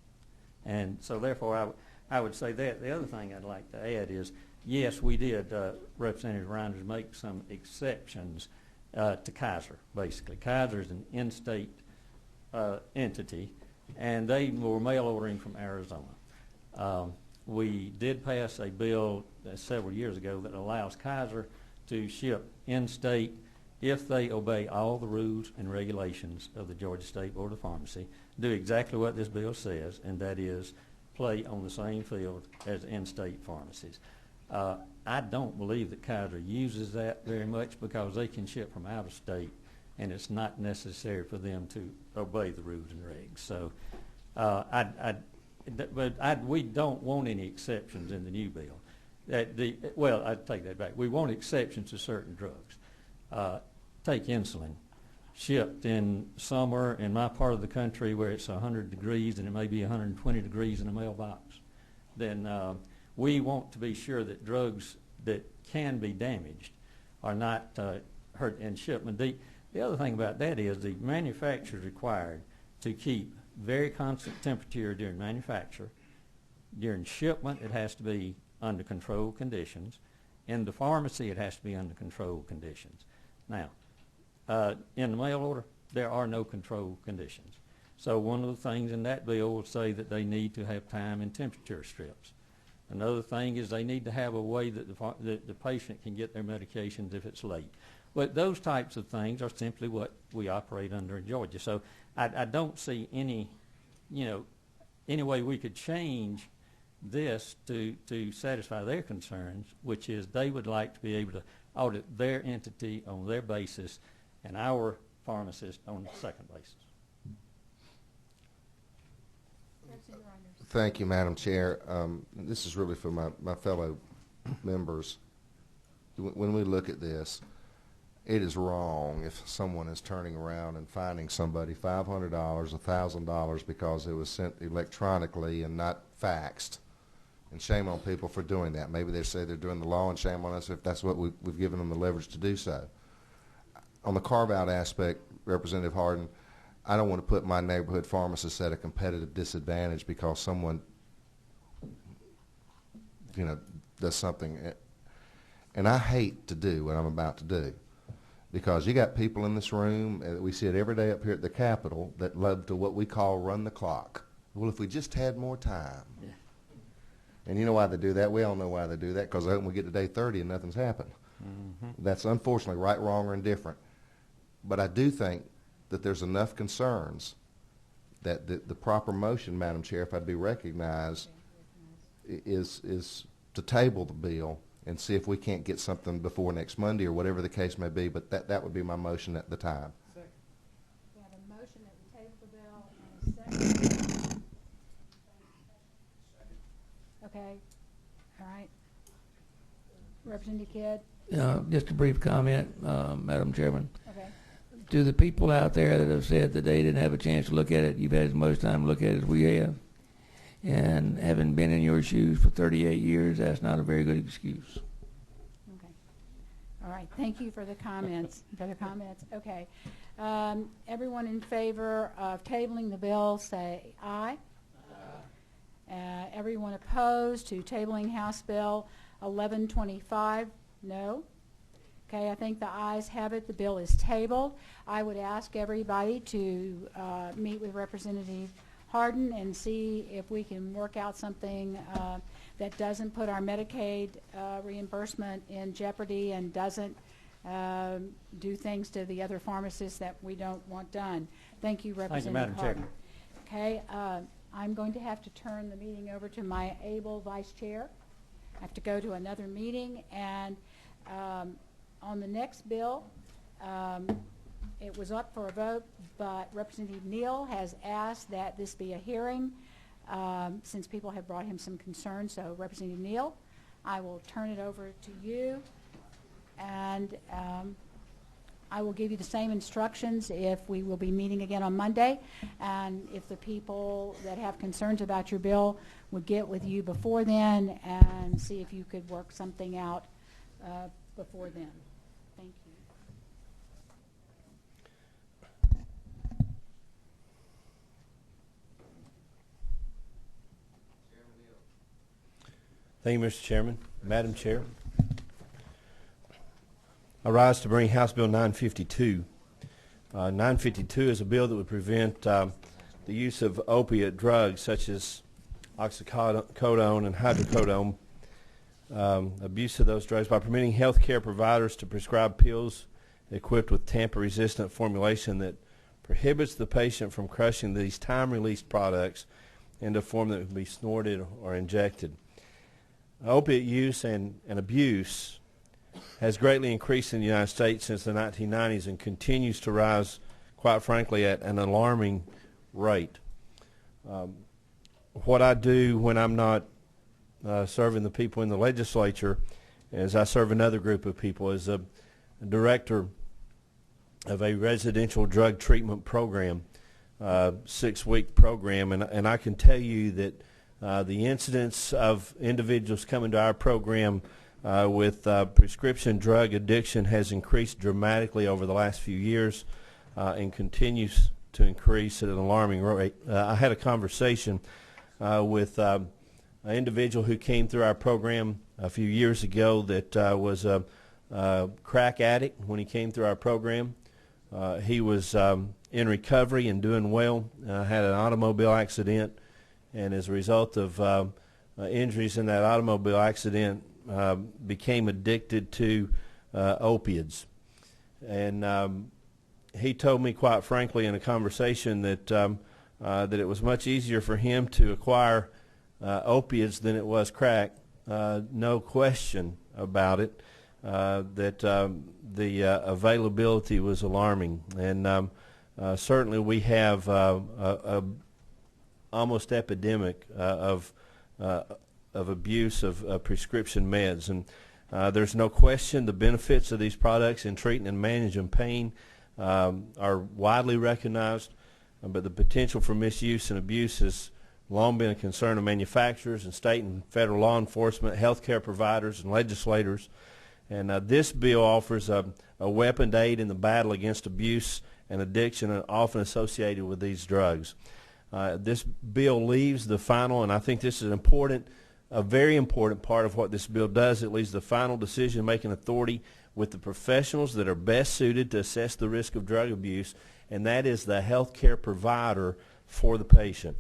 And so therefore I would say that. The other thing I'd like to add is, yes, we did, Representative Reinders, make some exceptions to Kaiser, basically. Kaiser is an in-state entity, and they were mail ordering from Arizona. We did pass a bill several years ago that allows Kaiser to ship in-state if they obey all the rules and regulations of the Georgia State Board of Pharmacy, do exactly what this bill says, and that is play on the same field as in-state pharmacies. I don't believe that Kaiser uses that very much, because they can ship from out of state, and it's not necessary for them to obey the rules and regs. So we don't want any exceptions in the new bill. Well, I take that back. We want exceptions to certain drugs. Take insulin, shipped in somewhere in my part of the country where it's 100 degrees and it may be 120 degrees in a mailbox. Then we want to be sure that drugs that can be damaged are not hurt in shipment. The other thing about that is the manufacturer is required to keep very constant temperature during manufacture. During shipment, it has to be under controlled conditions. In the pharmacy, it has to be under controlled conditions. Now, in the mail order, there are no controlled conditions. So one of the things in that bill will say that they need to have time and temperature strips. Another thing is they need to have a way that the patient can get their medications if it's late. But those types of things are simply what we operate under in Georgia. So I don't see any way we could change this to satisfy their concerns, which is they would like to be able to audit their entity on their basis and our pharmacist on the second basis. Thank you, Madam Chair. This is really for my fellow members. When we look at this, it is wrong if someone is turning around and finding somebody $500, $1,000 because it was sent electronically and not faxed. And shame on people for doing that. Maybe they say they're doing the law, and shame on us if that's what we've given them the leverage to do so. On the carve-out aspect, Representative Hardin, I don't want to put my neighborhood pharmacists at a competitive disadvantage because someone, does something. And I hate to do what I'm about to do because you got people in this room, we see it every day up here at the Capitol, that love to what we call run the clock. Well, if we just had more time. Yeah. And you know why they do that? We all know why they do that, because we get to day 30 and nothing's happened. Mm-hmm. That's unfortunately right, wrong, or indifferent. But I do think that there's enough concerns that the proper motion, Madam Chair, if I'd be recognized, is to table the bill and see if we can't get something before next Monday or whatever the case may be. But that would be my motion at the time. Second. We have a motion that we table the bill and a second. Okay. All right. Representative Kidd. Just a brief comment, Madam Chairman. Okay. To the people out there that have said that they didn't have a chance to look at it, you've had as much time to look at it as we have. And having been in your shoes for 38 years, that's not a very good excuse. Okay. All right. Thank you for the comments. Okay. Everyone in favor of tabling the bill, say aye. Aye. Everyone opposed to tabling House Bill 1125, no. Okay, I think the ayes have it. The bill is tabled. I would ask everybody to meet with Representative Hardin and see if we can work out something that doesn't put our Medicaid reimbursement in jeopardy and doesn't do things to the other pharmacists that we don't want done. Thank you, Representative Hardin. Okay, I'm going to have to turn the meeting over to my able vice chair. I have to go to another meeting, and on the next bill, it was up for a vote, but Representative Neal has asked that this be a hearing since people have brought him some concerns. So Representative Neal, I will turn it over to you, and I will give you the same instructions if we will be meeting again on Monday, and if the people that have concerns about your bill would get with you before then and see if you could work something out before then. Thank you. Thank you, Mr. Chairman. Madam Chair, I rise to bring House Bill 952. 952 is a bill that would prevent the use of opiate drugs such as oxycodone and hydrocodone, abuse of those drugs by permitting health care providers to prescribe pills equipped with tamper-resistant formulation that prohibits the patient from crushing these time-released products into a form that can be snorted or injected. Opiate use and abuse has greatly increased in the United States since the 1990s and continues to rise, quite frankly, at an alarming rate. What I do when I'm not serving the people in the legislature is I serve another group of people as a director of a residential drug treatment program, 6-week program, and I can tell you that the incidence of individuals coming to our program with prescription drug addiction has increased dramatically over the last few years and continues to increase at an alarming rate. I had a conversation with an individual who came through our program a few years ago that was a crack addict when he came through our program. He was in recovery and doing well, had an automobile accident, and as a result of injuries in that automobile accident, became addicted to opiates. And he told me quite frankly in a conversation that that it was much easier for him to acquire opiates than it was crack. No question about it. That the availability was alarming, and certainly we have a almost epidemic of abuse of prescription meds, and there's no question the benefits of these products in treating and managing pain are widely recognized, but the potential for misuse and abuse has long been a concern of manufacturers and state and federal law enforcement, healthcare providers, and legislators. And this bill offers a weapon to aid in the battle against abuse and addiction often associated with these drugs. This bill leaves the final, and I think this is a very important part of what this bill does. It leaves the final decision-making authority with the professionals that are best suited to assess the risk of drug abuse, and that is the healthcare provider for the patient.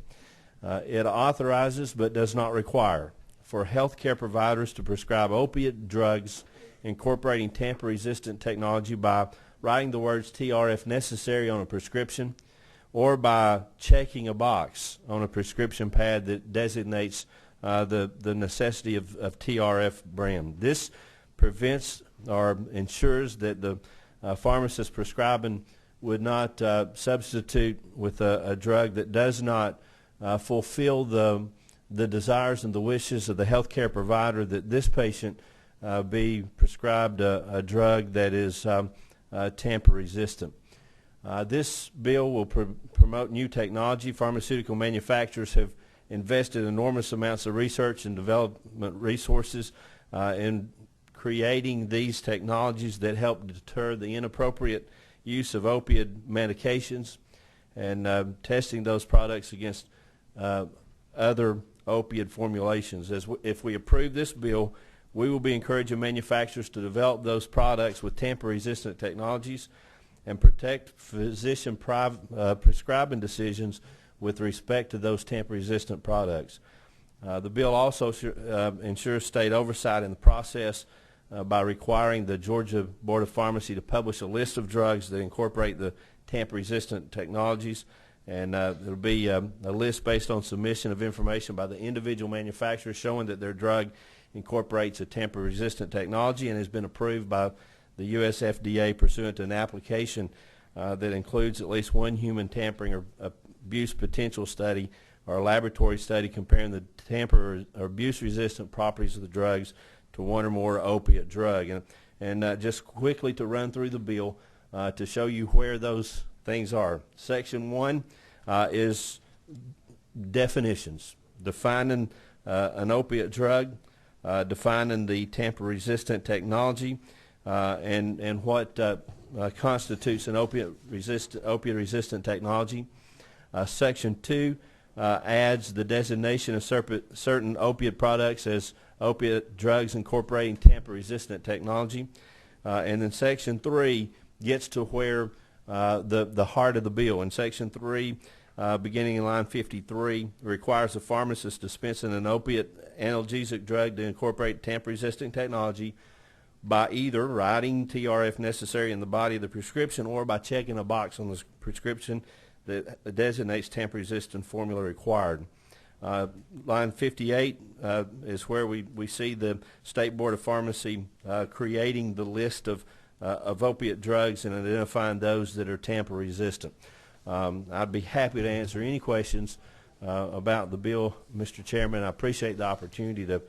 It authorizes but does not require for healthcare providers to prescribe opiate drugs incorporating tamper-resistant technology by writing the words TRF necessary on a prescription or by checking a box on a prescription pad that designates the necessity of TRF brand. This prevents or ensures that the pharmacist prescribing would not substitute with a drug that does not fulfill the desires and the wishes of the healthcare provider, that this patient be prescribed a drug that is tamper resistant. This bill will promote new technology. Pharmaceutical manufacturers have invested enormous amounts of research and development resources in creating these technologies that help deter the inappropriate use of opioid medications and testing those products against other opioid formulations. If we approve this bill, we will be encouraging manufacturers to develop those products with tamper-resistant technologies and protect physician prescribing decisions with respect to those tamper-resistant products. The bill also ensures state oversight in the process by requiring the Georgia Board of Pharmacy to publish a list of drugs that incorporate the tamper-resistant technologies, and there will be a list based on submission of information by the individual manufacturer showing that their drug incorporates a tamper-resistant technology and has been approved by the U.S. FDA pursuant to an application that includes at least one human tampering or abuse potential study or a laboratory study comparing the tamper or abuse-resistant properties of the drugs to one or more opiate drug. And just quickly to run through the bill to show you where those things are. Section 1 is definitions, defining an opiate drug, defining the tamper-resistant technology, and what constitutes an opiate-resistant technology. Section 2 adds the designation of certain opiate products as opiate drugs incorporating tamper-resistant technology. And then Section 3 gets to where the heart of the bill. In Section 3, beginning in line 53, requires a pharmacist dispensing an opiate analgesic drug to incorporate tamper-resistant technology by either writing TRF necessary in the body of the prescription or by checking a box on the prescription that designates tamper-resistant formula required. Line 58 is where we see the State Board of Pharmacy creating the list of opiate drugs and identifying those that are tamper-resistant. I'd be happy to answer any questions about the bill, Mr. Chairman. I appreciate the opportunity to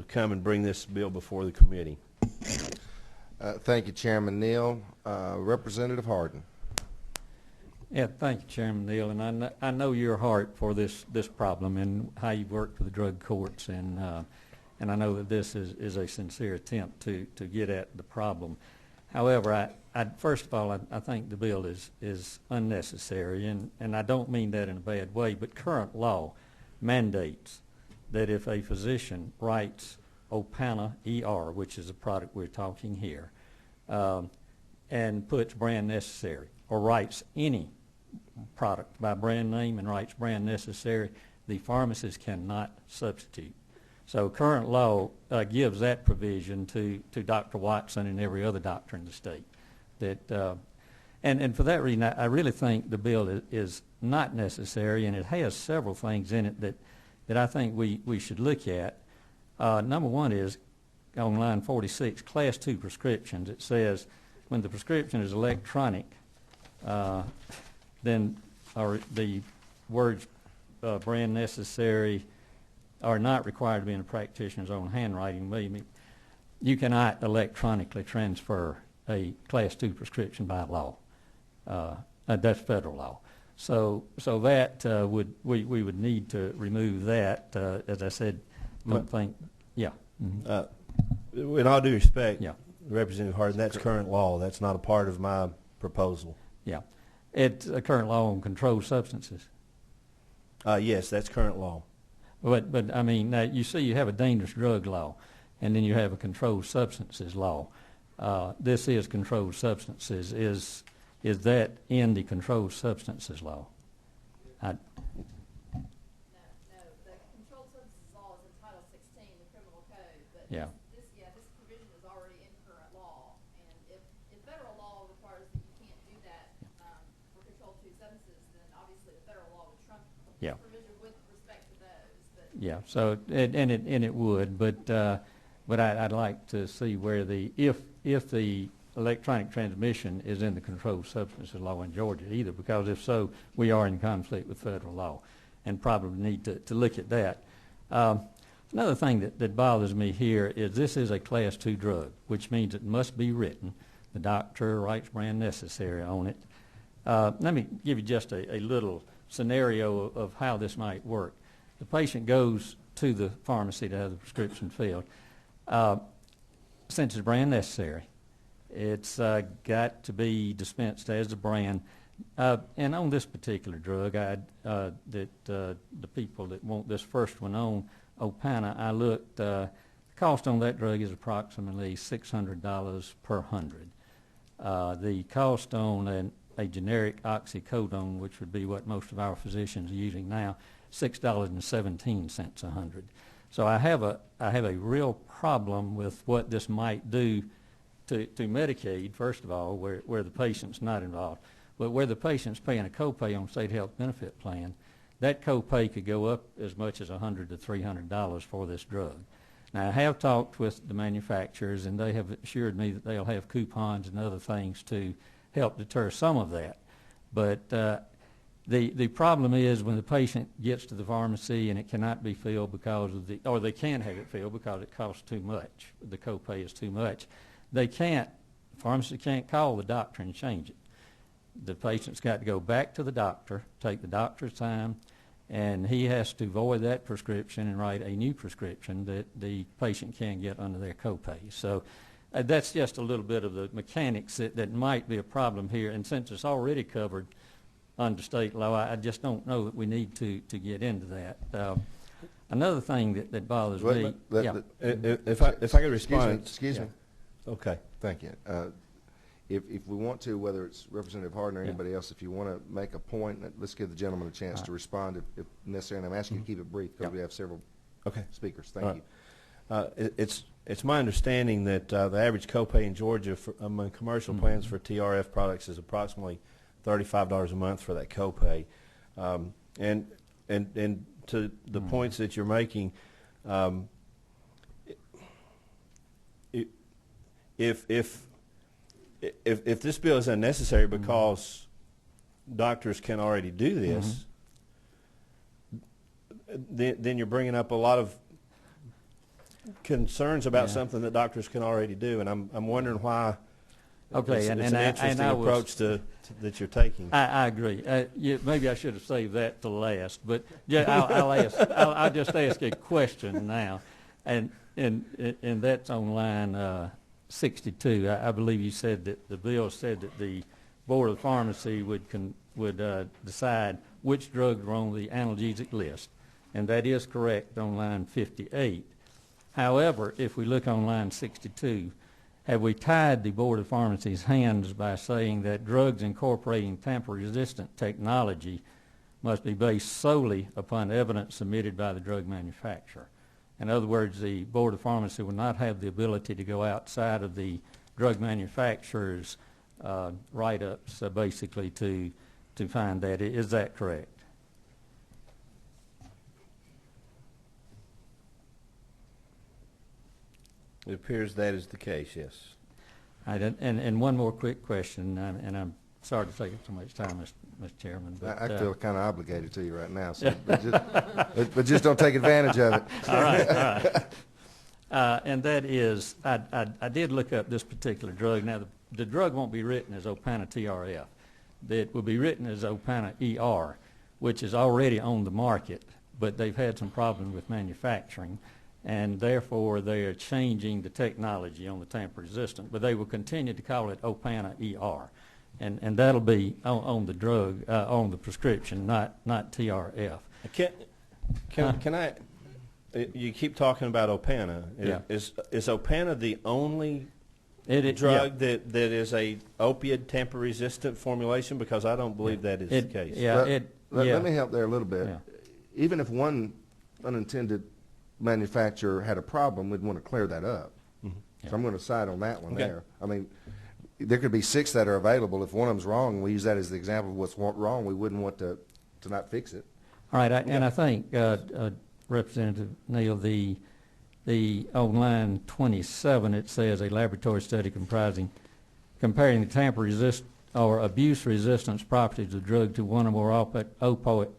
come and bring this bill before the committee. Thank you, Chairman Neal. Representative Harden. Yeah, thank you, Chairman Neal, and I know your heart for this problem and how you've worked with the drug courts, and I know that this is a sincere attempt to get at the problem. However, first of all, I think the bill is unnecessary, and I don't mean that in a bad way, but current law mandates that if a physician writes Opana ER, which is the product we're talking here, and puts brand necessary, or writes any product by brand name and writes brand necessary, the pharmacist cannot substitute. So current law gives that provision to Dr. Watson and every other doctor in the state. And for that reason, I really think the bill is not necessary, and it has several things in it that I think we should look at. Number one is on line 46, Class 2 prescriptions. It says when the prescription is electronic, then the words brand necessary are not required to be in a practitioner's own handwriting. You cannot electronically transfer a Class 2 prescription by law. That's federal law. So that we would need to remove that. As I said, don't think. Yeah. Mm-hmm. In all due respect, yeah. Representative Hardin, that's current law. That's not a part of my proposal. Yeah. It's a current law on controlled substances. Yes, that's current law. But I mean, you see, you have a dangerous drug law, and then you have a controlled substances law. This is controlled substances. Is that in the controlled substances law? No, the controlled substances law is in Title 16, the criminal code, but Yeah. this provision is already in current law, and if federal law requires that you can't do that for controlled substances, then obviously the federal law would trump Yeah. this provision with respect to those. But Yeah. So it would, but I'd like to see where if the electronic transmission is in the controlled substances law in Georgia either, because if so, we are in conflict with federal law and probably need to look at that. Another thing that bothers me here is this is a Class 2 drug, which means it must be written. The doctor writes brand necessary on it. Let me give you just a little scenario of how this might work. The patient goes to the pharmacy to have the prescription filled. Since it's brand necessary, it's got to be dispensed as a brand. And on this particular drug, the people that want this first one on, Opana, I looked, the cost on that drug is approximately $600 per 100. The cost on a generic oxycodone, which would be what most of our physicians are using now, $6.17 a 100. So I have a real problem with what this might do to Medicaid, first of all, where the patient's not involved. But where the patient's paying a copay on state health benefit plan, that copay could go up as much as $100 to $300 for this drug. Now, I have talked with the manufacturers, and they have assured me that they'll have coupons and other things to help deter some of that. But the problem is when the patient gets to the pharmacy and it cannot be filled or they can't have it filled because it costs too much, the copay is too much, the pharmacist can't call the doctor and change it. The patient's got to go back to the doctor, take the doctor's time, and he has to void that prescription and write a new prescription that the patient can get under their copay. So that's just a little bit of the mechanics that might be a problem here. And since it's already covered under state law, I just don't know that we need to get into that. Another thing that bothers me. If I could respond. Excuse me. Okay. Thank you. If we want to, whether it's Representative Hardin or anybody else, if you want to make a point, let's give the gentleman a chance to respond if necessary. And I'm asking you to keep it brief because we have several speakers. Thank you. It's my understanding that the average copay in Georgia among commercial plans for TRF products is approximately $35 a month for that copay. And to the points that you're making, if this bill is unnecessary because doctors can already do this, then you're bringing up a lot of concerns about something that doctors can already do, and I'm wondering why. Okay, it's and an interesting approach that you're taking. I agree. Maybe I should have saved that to last, but I'll just ask a question now, and that's on line 62, I believe you said that the bill said that the Board of Pharmacy would decide which drugs were on the analgesic list, and that is correct on line 58. However, if we look on line 62, have we tied the Board of Pharmacy's hands by saying that drugs incorporating tamper-resistant technology must be based solely upon evidence submitted by the drug manufacturer? In other words, the Board of Pharmacy will not have the ability to go outside of the drug manufacturer's write-ups basically to find that. Is that correct? It appears that is the case, yes. And one more quick question, and I'm sorry to take up so much time, Mr. Chairman. But, I feel kind of obligated to you right now, so but just don't take advantage of it. All right. And that is, I did look up this particular drug. Now, the drug won't be written as Opana TRF. It will be written as Opana ER, which is already on the market, but they've had some problems with manufacturing, and therefore they are changing the technology on the tamper-resistant, but they will continue to call it Opana ER. And that'll be on the drug, on the prescription, not TRF. Can I? You keep talking about Opana. Yeah. Is Opana the only that drug that is a opioid tamper-resistant formulation? Because I don't believe that is the case. Let me help there a little bit. Yeah. Even if one unintended manufacturer had a problem, we'd want to clear that up. Yeah. So I'm going to side on that one Okay. there. I mean, there could be 6 that are available. If one of them's wrong, and we use that as the example of what's wrong, we wouldn't want to not fix it. All right, and I think, Representative Neal, the on line 27, it says a laboratory study comparing the tamper-resistant or abuse resistance properties of the drug to one or more opioid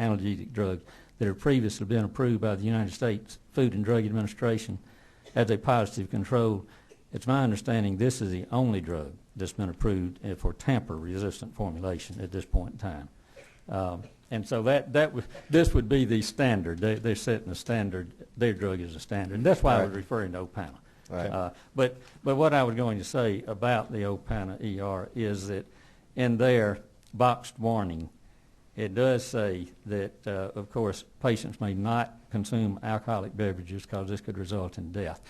analgesic drugs that have previously been approved by the United States Food and Drug Administration as a positive control. It's my understanding this is the only drug that's been approved for tamper-resistant formulation at this point in time. And so this would be the standard. They're setting a standard. Their drug is a standard. And that's why I was referring to Opana. Right. But what I was going to say about the Opana ER is that in their boxed warning, it does say that, of course, patients may not consume alcoholic beverages because this could result in death.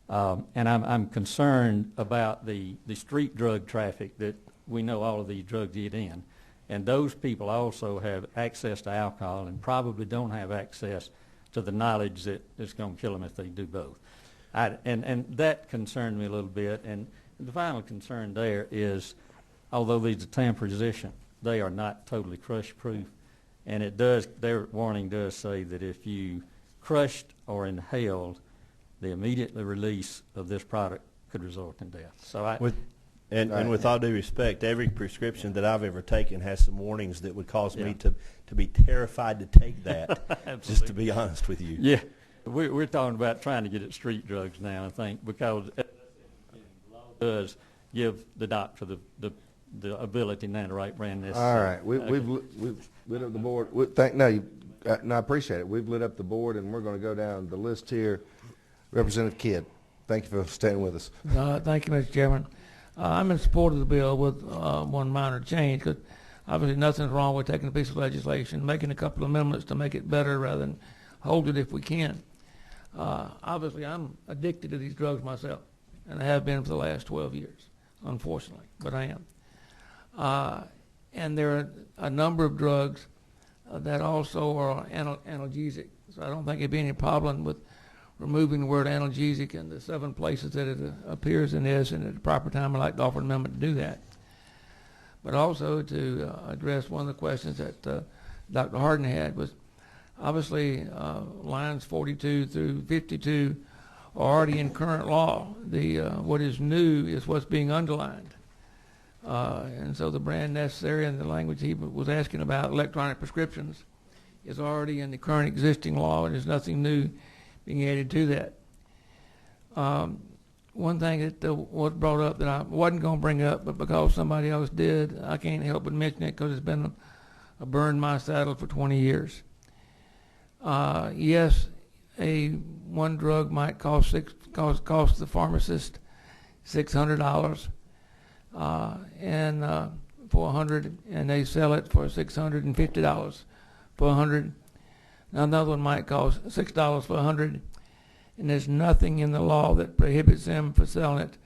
And I'm concerned about the street drug traffic that we know all of these drugs get in. And those people also have access to alcohol and probably don't have access to the knowledge that it's going to kill them if they do both. And that concerned me a little bit. And the final concern there is, although these are tamper-resistant, they are not totally crush-proof. And their warning does say that if you crushed or inhaled, the immediate release of this product could result in death. So And with all due respect, every prescription that I've ever taken has some warnings that would cause me to be terrified to take that, just to be honest with you. Yeah. We're talking about trying to get at street drugs now, I think, because the law does give the doctor the ability now to write brand necessary. All right. We've lit up the board. I appreciate it. We've lit up the board, and we're going to go down the list here. Representative Kidd, thank you for staying with us. Thank you, Mr. Chairman. I'm in support of the bill with one minor change, because obviously nothing's wrong with taking a piece of legislation, making a couple of amendments to make it better rather than hold it if we can. Obviously, I'm addicted to these drugs myself, and I have been for the last 12 years, unfortunately, but I am. And there are a number of drugs that also are analgesic, so I don't think it'd be any problem with removing the word analgesic in the 7 places that it appears in this, and at the proper time I'd like to offer an amendment to do that. But also to address one of the questions that Dr. Harden had was, obviously lines 42 through 52 are already in current law. What is new is what's being underlined. And so the brand necessary and the language he was asking about, electronic prescriptions, is already in the current existing law, and there's nothing new being added to that. One thing that was brought up that I wasn't going to bring up, but because somebody else did, I can't help but mention it because it's been a burn my saddle for 20 years. Yes, one drug might cost the pharmacist $600, and for 100, and they sell it for $650 for 100. Now another one might cost $6 for 100, and there's nothing in the law that prohibits them from selling it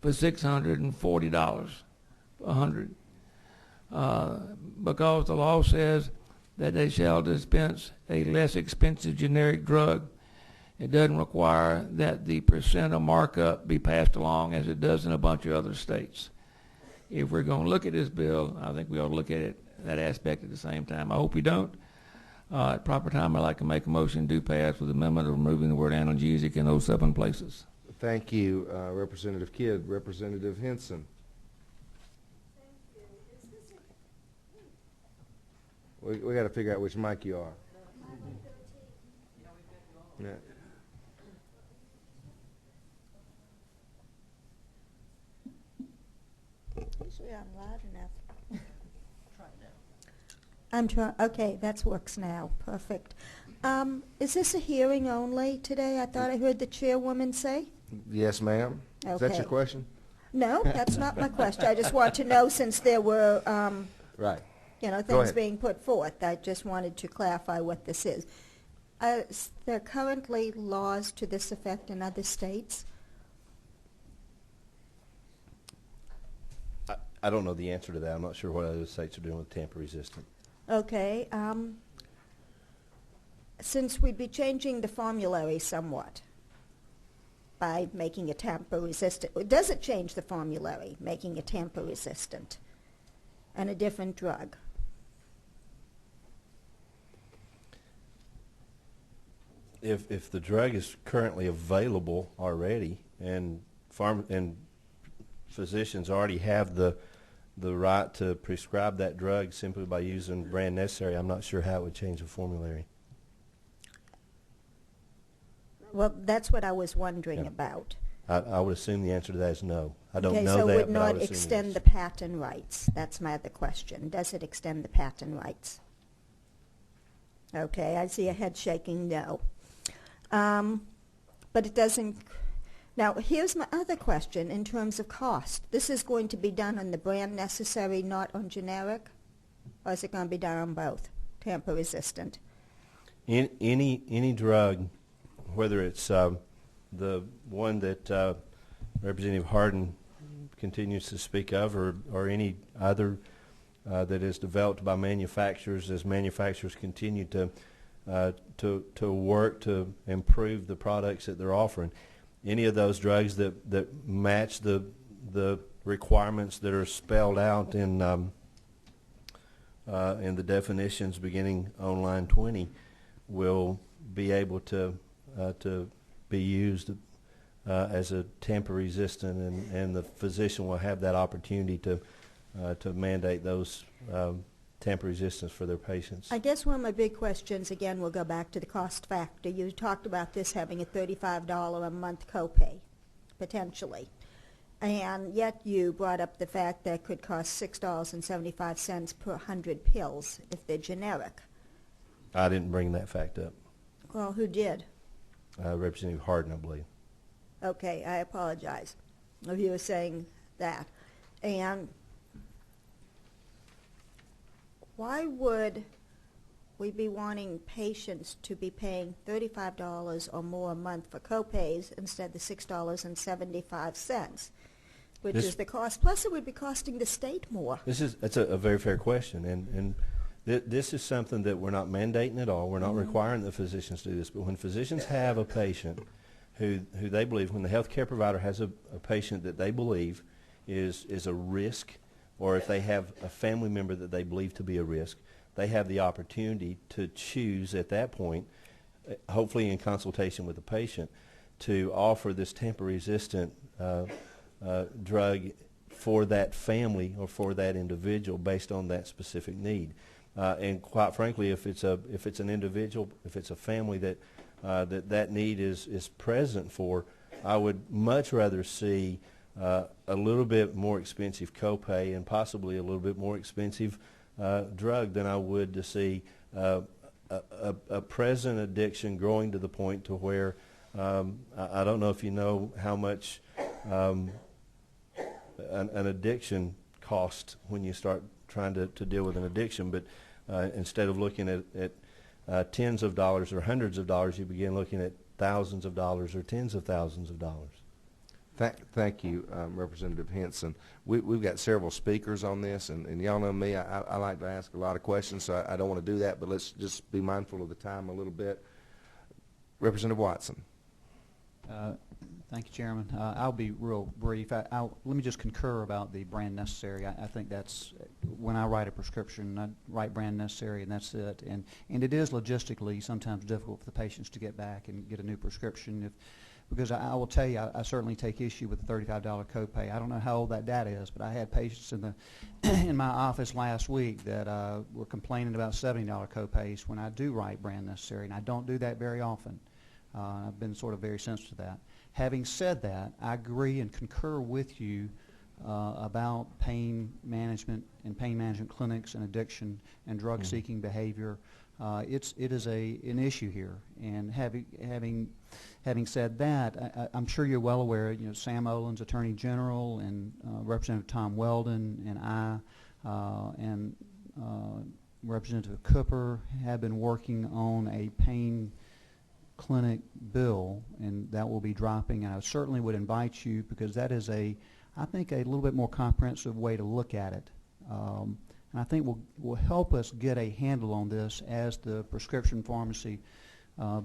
for $640 for 100, because the law says that they shall dispense a less expensive generic drug. It doesn't require that the percent of markup be passed along as it does in a bunch of other states. If we're going to look at this bill, I think we ought to look at it, that aspect at the same time. I hope we don't. At proper time, I'd like to make a motion to pass with amendment of removing the word analgesic in those 7 places. Thank you, Representative Kidd. Representative Henson. We got to figure out which mic you are. Yeah. Usually I'm loud enough. I'm trying. Okay, that works now. Perfect. Is this a hearing only today? I thought I heard the chairwoman say. Yes, ma'am. Okay. Is that your question? No, that's not my question. I just want to know, since there were, Right. things being put forth. I just wanted to clarify what this is. Is there currently laws to this effect in other states? I don't know the answer to that. I'm not sure what other states are doing with tamper-resistant. Okay. Since we'd be changing the formulary somewhat by making it tamper-resistant, does it change the formulary, making it tamper-resistant and a different drug? If the drug is currently available already, and physicians already have the right to prescribe that drug simply by using brand necessary, I'm not sure how it would change the formulary. Well, that's what I was wondering about. I would assume the answer to that is no. I don't Okay, know so that, would but I not would assume extend yes. the patent rights? That's my other question. Does it extend the patent rights? Okay, I see a head shaking no. But it doesn't. Now, here's my other question in terms of cost. This is going to be done on the brand necessary, not on generic? Or is it going to be done on both, tamper-resistant? Any drug, whether it's the one that Representative Hardin continues to speak of, or any other that is developed by manufacturers, as manufacturers continue to work to improve the products that they're offering. Any of those drugs that match the requirements that are spelled out in the definitions beginning on line 20 will be able to be used as a tamper-resistant, and the physician will have that opportunity to mandate those tamper-resistance for their patients. I guess one of my big questions, again, will go back to the cost factor. You talked about this having a $35 a month copay, potentially. And yet you brought up the fact that it could cost $6.75 per 100 pills if they're generic. I didn't bring that fact up. Well, who did? Representative Hardin, I believe. Okay, I apologize if you were saying that. And why would we be wanting patients to be paying $35 or more a month for copays instead of the $6.75, which is the cost? Plus, it would be costing the state more. That's a very fair question, and this is something that we're not mandating at all. We're not requiring the physicians do this, but when physicians have a patient who they believe, when the health care provider has a patient that they believe is a risk, or if they have a family member that they believe to be a risk, they have the opportunity to choose at that point, hopefully in consultation with the patient, to offer this tamper-resistant drug for that family or for that individual based on that specific need. And quite frankly, if it's an individual, if it's a family that that need is present for, I would much rather see a little bit more expensive copay and possibly a little bit more expensive drug than I would to see a present addiction growing to the point to where I don't know if you know how much an addiction cost when you start trying to deal with an addiction, but instead of looking at tens of dollars or hundreds of dollars, you begin looking at thousands of dollars or tens of thousands of dollars. Thank you, Representative Henson. We've got several speakers on this, and y'all know me, I like to ask a lot of questions, so I don't want to do that, but let's just be mindful of the time a little bit. Representative Watson. Thank you, Chairman. I'll be real brief. Let me just concur about the brand necessary. I think that's, when I write a prescription, I write brand necessary, and that's it. And it is logistically sometimes difficult for the patients to get back and get a new prescription. Because I will tell you, I certainly take issue with the $35 copay. I don't know how old that data is, but I had patients in my office last week that were complaining about $70 copays when I do write brand necessary, and I don't do that very often. I've been sort of very sensitive to that. Having said that, I agree and concur with you about pain management and pain management clinics and addiction and drug-seeking behavior. It is an issue here. And having said that, I'm sure you're well aware. Sam Olin's Attorney General and Representative Tom Weldon and I and Representative Cooper have been working on a pain clinic bill, and that will be dropping. And I certainly would invite you, because that is I think a little bit more comprehensive way to look at it. And I think will help us get a handle on this, as the prescription pharmacy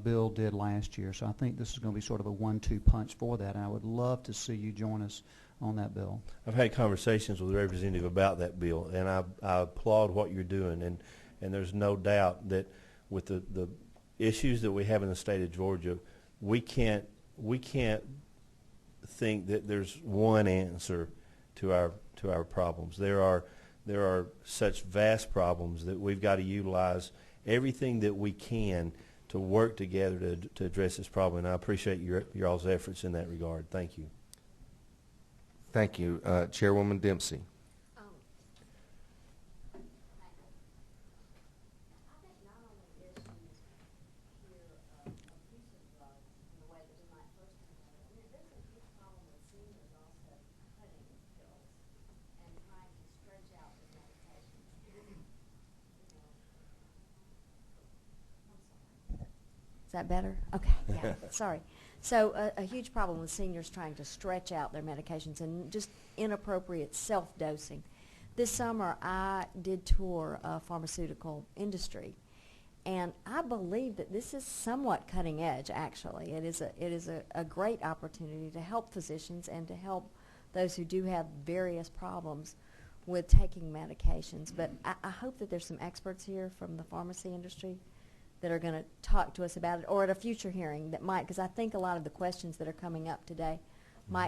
bill did last year. So I think this is going to be sort of a 1-2 punch for that, and I would love to see you join us on that bill. I've had conversations with the representative about that bill, and I applaud what you're doing, and there's no doubt that with the issues that we have in the state of Georgia, we can't think that there's one answer to our problems. There are such vast problems that we've got to utilize everything that we can to work together to address this problem. And I appreciate your all's efforts in that regard. Thank you. Thank you. Chairwoman Dempsey. Is that better? Okay, yeah, sorry. So a huge problem with seniors trying to stretch out their medications and just inappropriate self-dosing. This summer I did tour a pharmaceutical industry, and I believe that this is somewhat cutting edge, actually. It is a great opportunity to help physicians and to help those who do have various problems with taking medications. But I hope that there's some experts here from the pharmacy industry that are going to talk to us about it, or at a future hearing that might, because I think a lot of the questions that are coming up today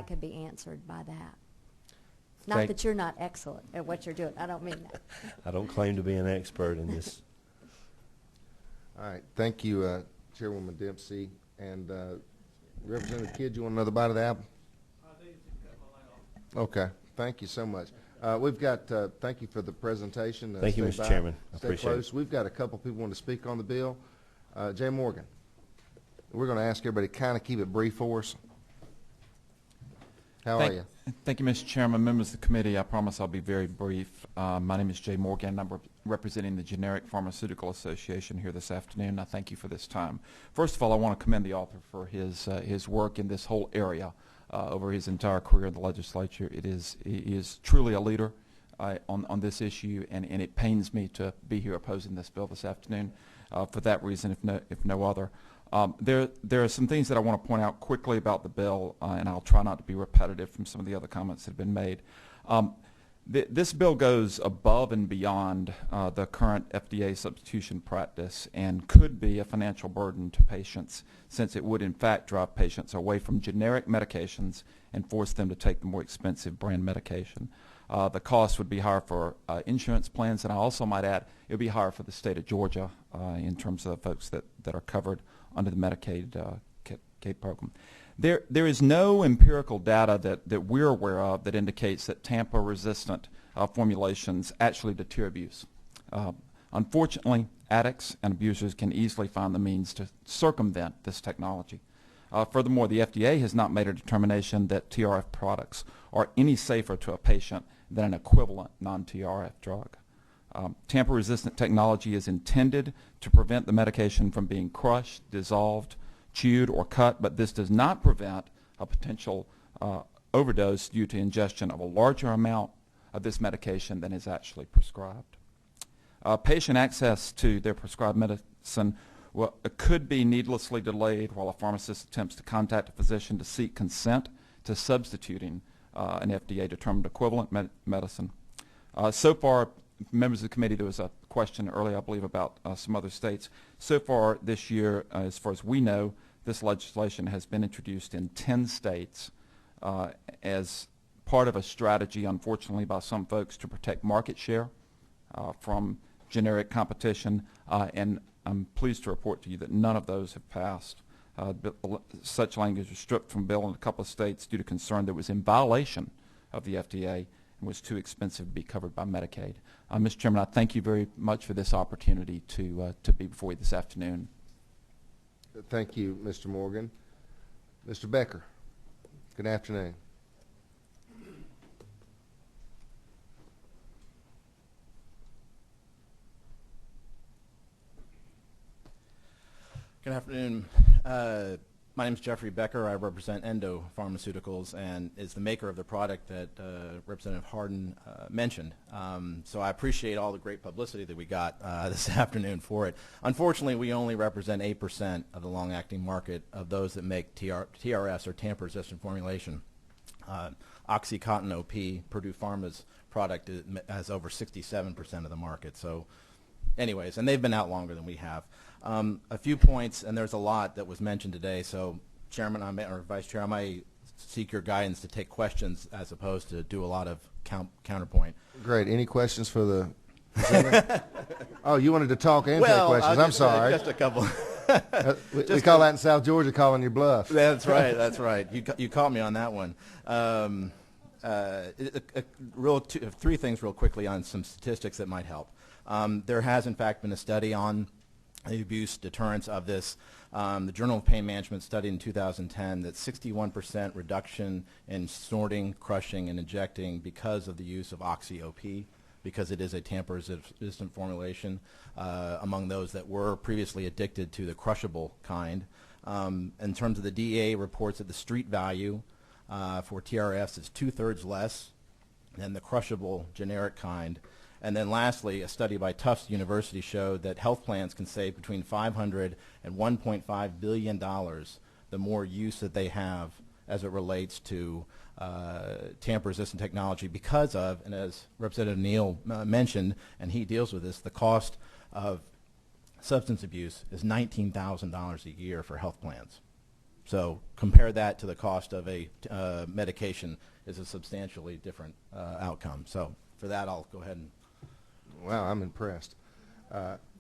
could be answered by that. Not that you're not excellent at what you're doing. I don't mean that. I don't claim to be an expert in this. All right. Thank you, Chairwoman Dempsey. And Representative Kidd, you want another bite of the apple? Okay. Thank you so much. We've got, thank you for the presentation. Thank you, Mr. Chairman. I Stay appreciate close. it. We've got a couple people want to speak on the bill. Jay Morgan. We're going to ask everybody to kind of keep it brief for us. How are you? Thank you, Mr. Chairman. Members of the committee, I promise I'll be very brief. My name is Jay Morgan. I'm representing the Generic Pharmaceutical Association here this afternoon. I thank you for this time. First of all, I want to commend the author for his work in this whole area. Over his entire career in the legislature, he is truly a leader on this issue, and it pains me to be here opposing this bill this afternoon for that reason, if no other. There are some things that I want to point out quickly about the bill, and I'll try not to be repetitive from some of the other comments that have been made. This bill goes above and beyond the current FDA substitution practice and could be a financial burden to patients, since it would in fact drive patients away from generic medications and force them to take the more expensive brand medication. The cost would be higher for insurance plans, and I also might add it would be higher for the state of Georgia in terms of the folks that are covered under the Medicaid program. There is no empirical data that we're aware of that indicates that Tampa-resistant formulations actually deter abuse. Unfortunately, addicts and abusers can easily find the means to circumvent this technology. Furthermore, the FDA has not made a determination that TRF products are any safer to a patient than an equivalent non-TRF drug. Tamper-resistant technology is intended to prevent the medication from being crushed, dissolved, chewed, or cut, but this does not prevent a potential overdose due to ingestion of a larger amount of this medication than is actually prescribed. Patient access to their prescribed medicine could be needlessly delayed while a pharmacist attempts to contact a physician to seek consent to substituting an FDA-determined equivalent medicine. So far, members of the committee, there was a question earlier, I believe, about some other states. So far this year, as far as we know, this legislation has been introduced in 10 states as part of a strategy, unfortunately, by some folks to protect market share from generic competition, and I'm pleased to report to you that none of those have passed. Such language was stripped from bill in a couple of states due to concern that it was in violation of the FDA and was too expensive to be covered by Medicaid. Mr. Chairman, I thank you very much for this opportunity to be before you this afternoon. Thank you, Mr. Morgan. Mr. Becker, good afternoon. Good afternoon. My name is Jeffrey Becker. I represent Endo Pharmaceuticals and is the maker of the product that Representative Hardin mentioned. So I appreciate all the great publicity that we got this afternoon for it. Unfortunately, we only represent 8% of the long-acting market of those that make TRS or tamper-resistant formulation. OxyContin OP, Purdue Pharma's product, has over 67% of the market. So anyways, and they've been out longer than we have. A few points, and there's a lot that was mentioned today, so Chairman or Vice Chair, I might seek your guidance to take questions as opposed to do a lot of counterpoint. Great. Any questions for the presenter? Oh, you wanted to talk and take questions. I'm sorry. Just a couple. We call that in South Georgia calling your bluff. That's right. That's right. You caught me on that one. Three things real quickly on some statistics that might help. There has, in fact, been a study on the abuse deterrence of this. The Journal of Pain Management studied in 2010 that 61% reduction in snorting, crushing, and injecting because of the use of Oxy-OP, because it is a tamper-resistant formulation among those that were previously addicted to the crushable kind. In terms of the DEA reports that the street value for TRS is 2/3 less than the crushable generic kind. And then lastly, a study by Tufts University showed that health plans can save between $500 and $1.5 billion the more use that they have as it relates to tamper-resistant technology because of, and as Representative Neal mentioned, and he deals with this, the cost of substance abuse is $19,000 a year for health plans. So compare that to the cost of a medication is a substantially different outcome. So for that, I'll go ahead and... Wow, I'm impressed.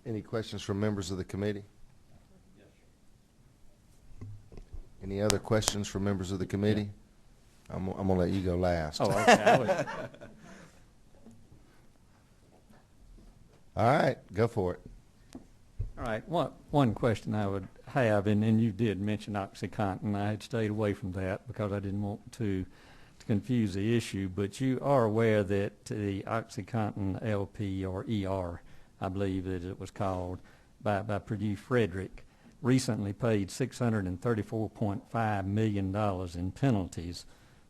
Any questions from members of the committee? Yes. Any other questions from members of the committee? Yeah. I'm going to let you go last. Oh, okay. All right, go for it. All right. One question I would have, and you did mention OxyContin. I had stayed away from that because I didn't want to confuse the issue, but you are aware that the OxyContin LP, or ER, I believe that it was called, by Purdue Frederick, recently paid $634.5 million in penalties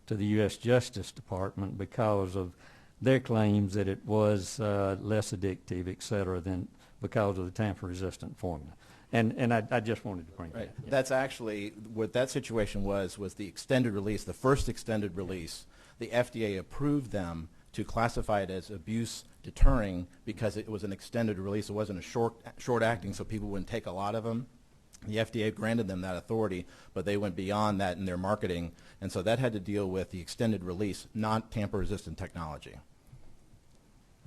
to the U.S. Justice Department because of their claims that it was less addictive, et cetera, than because of the tamper-resistant formula. And I just wanted to bring that. Yeah. That's actually what that situation was the extended release, the first extended release. The FDA approved them to classify it as abuse deterring because it was an extended release. It wasn't a short acting, so people wouldn't take a lot of them. The FDA granted them that authority, but they went beyond that in their marketing, and so that had to deal with the extended release, not tamper-resistant technology.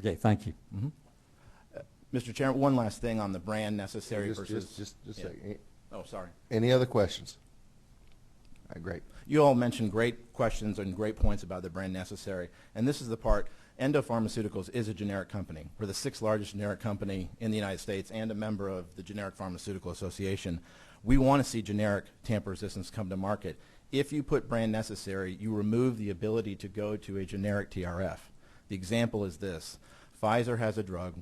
Okay, thank you. Mm-hmm. Mr. Chairman, one last thing on the brand necessary versus... Just a second. Oh, sorry. Any other questions? All right, great. You all mentioned great questions and great points about the brand necessary, and this is the part. Endo Pharmaceuticals is a generic company. We're the 6th largest generic company in the United States and a member of the Generic Pharmaceutical Association. We want to see generic tamper resistance come to market. If you put brand necessary, you remove the ability to go to a generic TRF. The example is this. Pfizer has a drug.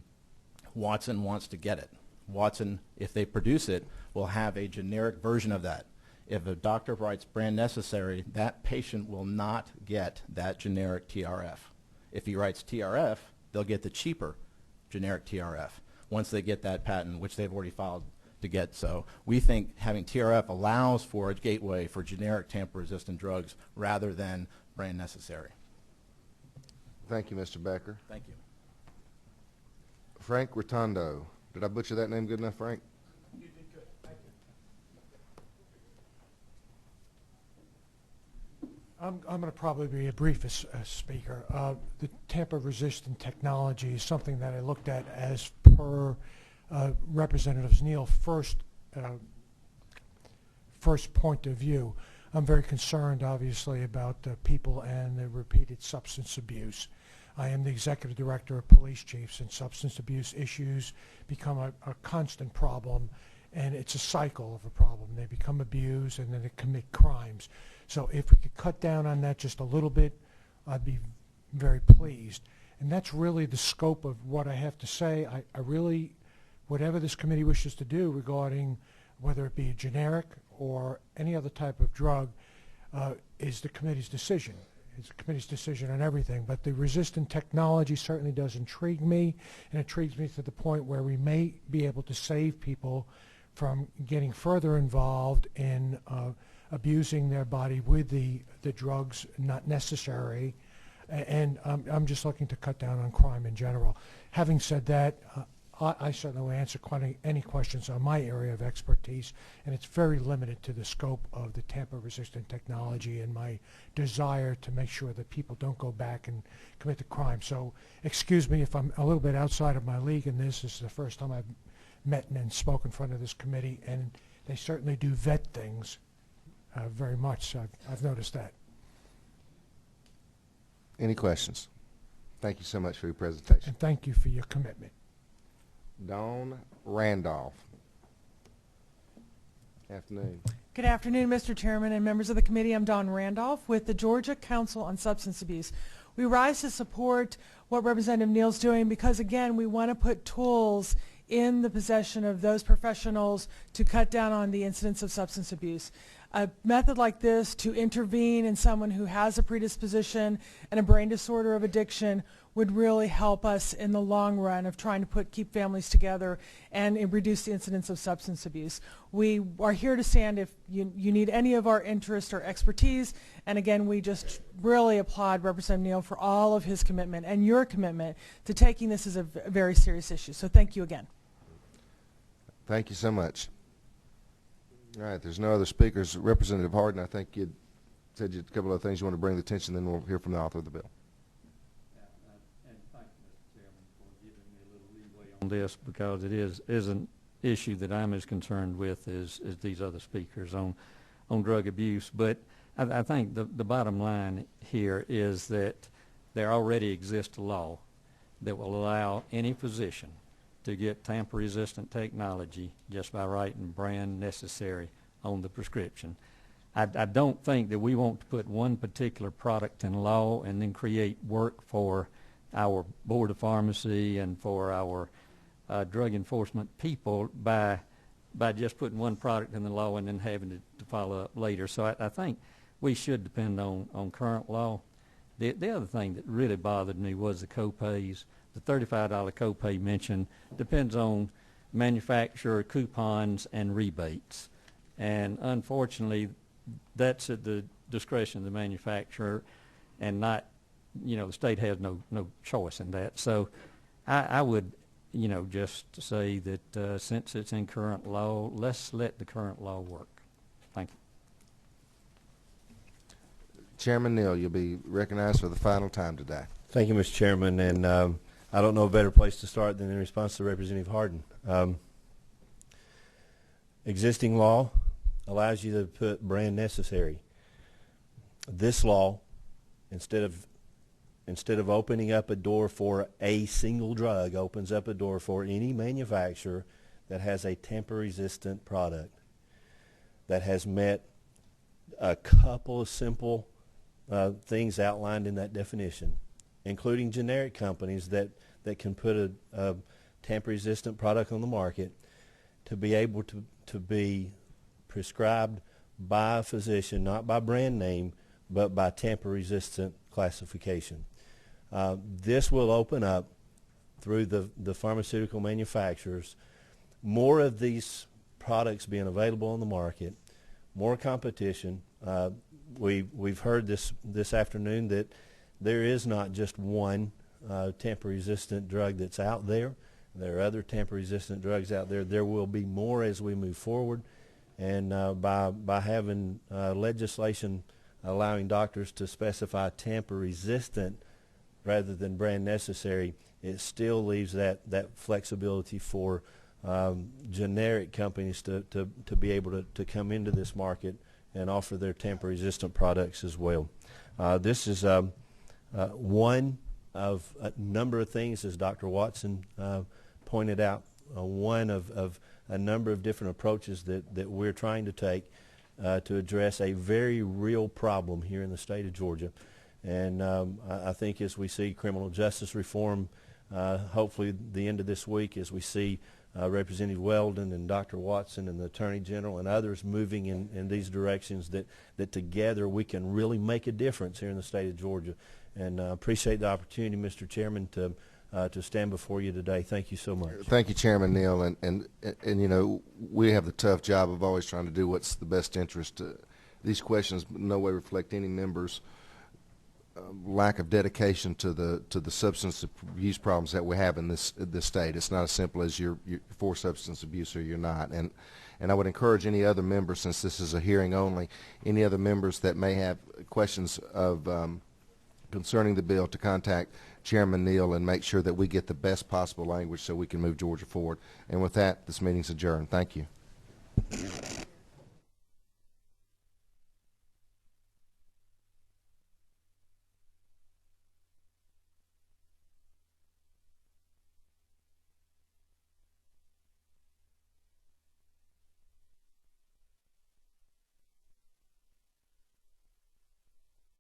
Watson wants to get it. Watson, if they produce it, will have a generic version of that. If a doctor writes brand necessary, that patient will not get that generic TRF. If he writes TRF, they'll get the cheaper generic TRF once they get that patent, which they've already filed to get. So we think having TRF allows for a gateway for generic tamper-resistant drugs rather than brand necessary. Thank you, Mr. Becker. Thank you. Frank Rotundo. Did I butcher that name good enough, Frank? You did good. Thank you. I'm going to probably be a brief speaker. The tamper-resistant technology is something that I looked at as per Representative Neal's first point of view. I'm very concerned, obviously, about people and the repeated substance abuse. I am the executive director of police chiefs, and substance abuse issues become a constant problem, and it's a cycle of a problem. They become abused, and then they commit crimes. So if we could cut down on that just a little bit, I'd be very pleased. And that's really the scope of what I have to say. I really, whatever this committee wishes to do regarding whether it be a generic or any other type of drug, is the committee's decision. It's the committee's decision on everything, but the resistant technology certainly does intrigue me, and intrigues me to the point where we may be able to save people from getting further involved in abusing their body with the drugs not necessary, and I'm just looking to cut down on crime in general. Having said that, I certainly will answer any questions on my area of expertise, and it's very limited to the scope of the tamper-resistant technology and my desire to make sure that people don't go back and commit the crime. So excuse me if I'm a little bit outside of my league in this. This is the first time I've met and spoke in front of this committee, and they certainly do vet things very much. So I've noticed that. Any questions? Thank you so much for your presentation. And thank you for your commitment. Dawn Randolph. Afternoon. Good afternoon, Mr. Chairman and members of the committee. I'm Dawn Randolph with the Georgia Council on Substance Abuse. We rise to support what Representative Neal's doing because, again, we want to put tools in the possession of those professionals to cut down on the incidence of substance abuse. A method like this to intervene in someone who has a predisposition and a brain disorder of addiction would really help us in the long run of trying to keep families together and reduce the incidence of substance abuse. We are here to stand if you need any of our interest or expertise, and again, we just really applaud Representative Neal for all of his commitment and your commitment to taking this as a very serious issue. So thank you again. Thank you so much. All right, there's no other speakers. Representative Harden, I think you said a couple of things you want to bring to attention, then we'll hear from the author of the bill. And thank you, Mr. Chairman, for giving me a little leeway on this, because it is an issue that I'm as concerned with as these other speakers on drug abuse. But I think the bottom line here is that there already exists a law that will allow any physician to get tamper-resistant technology just by writing brand necessary on the prescription. I don't think that we want to put one particular product in law and then create work for our Board of Pharmacy and for our drug enforcement people by just putting one product in the law and then having to follow up later. So I think we should depend on current law. The other thing that really bothered me was the co-pays. The $35 copay mentioned depends on manufacturer coupons and rebates. And unfortunately, that's at the discretion of the manufacturer and not, the state has no choice in that. So I would, just say that since it's in current law, let's let the current law work. Thank you. Chairman Neal, you'll be recognized for the final time today. Thank you, Mr. Chairman. And I don't know a better place to start than in response to Representative Harden. Existing law allows you to put brand necessary. This law, instead of opening up a door for a single drug, opens up a door for any manufacturer that has a tamper-resistant product. that has met a couple of simple things outlined in that definition, including generic companies that can put a tamper-resistant product on the market, to be able to be prescribed by a physician, not by brand name, but by tamper-resistant classification. This will open up, through the pharmaceutical manufacturers, more of these products being available on the market, more competition. We've heard this afternoon that there is not just one tamper-resistant drug that's out there. There are other tamper-resistant drugs out there. There will be more as we move forward, and by having legislation allowing doctors to specify tamper-resistant rather than brand necessary, it still leaves that flexibility for generic companies to be able to come into this market and offer their tamper-resistant products as well. This is one of a number of things, as Dr. Watson pointed out, one of a number of different approaches that we're trying to take to address a very real problem here in the state of Georgia. And I think as we see criminal justice reform, hopefully the end of this week, as we see Representative Weldon and Dr. Watson and the Attorney General and others moving in these directions, that together we can really make a difference here in the state of Georgia. And I appreciate the opportunity, Mr. Chairman, to stand before you today. Thank you so much. Thank you, Chairman Neal. And you know, we have the tough job of always trying to do what's the best interest. These questions in no way reflect any member's lack of dedication to the substance abuse problems that we have in this state. It's not as simple as you're for substance abuse or you're not. And I would encourage any other members, since this is a hearing only, any other members that may have questions of concerning the bill to contact Chairman Neal and make sure that we get the best possible language so we can move Georgia forward. And with that, this meeting's adjourned. Thank you.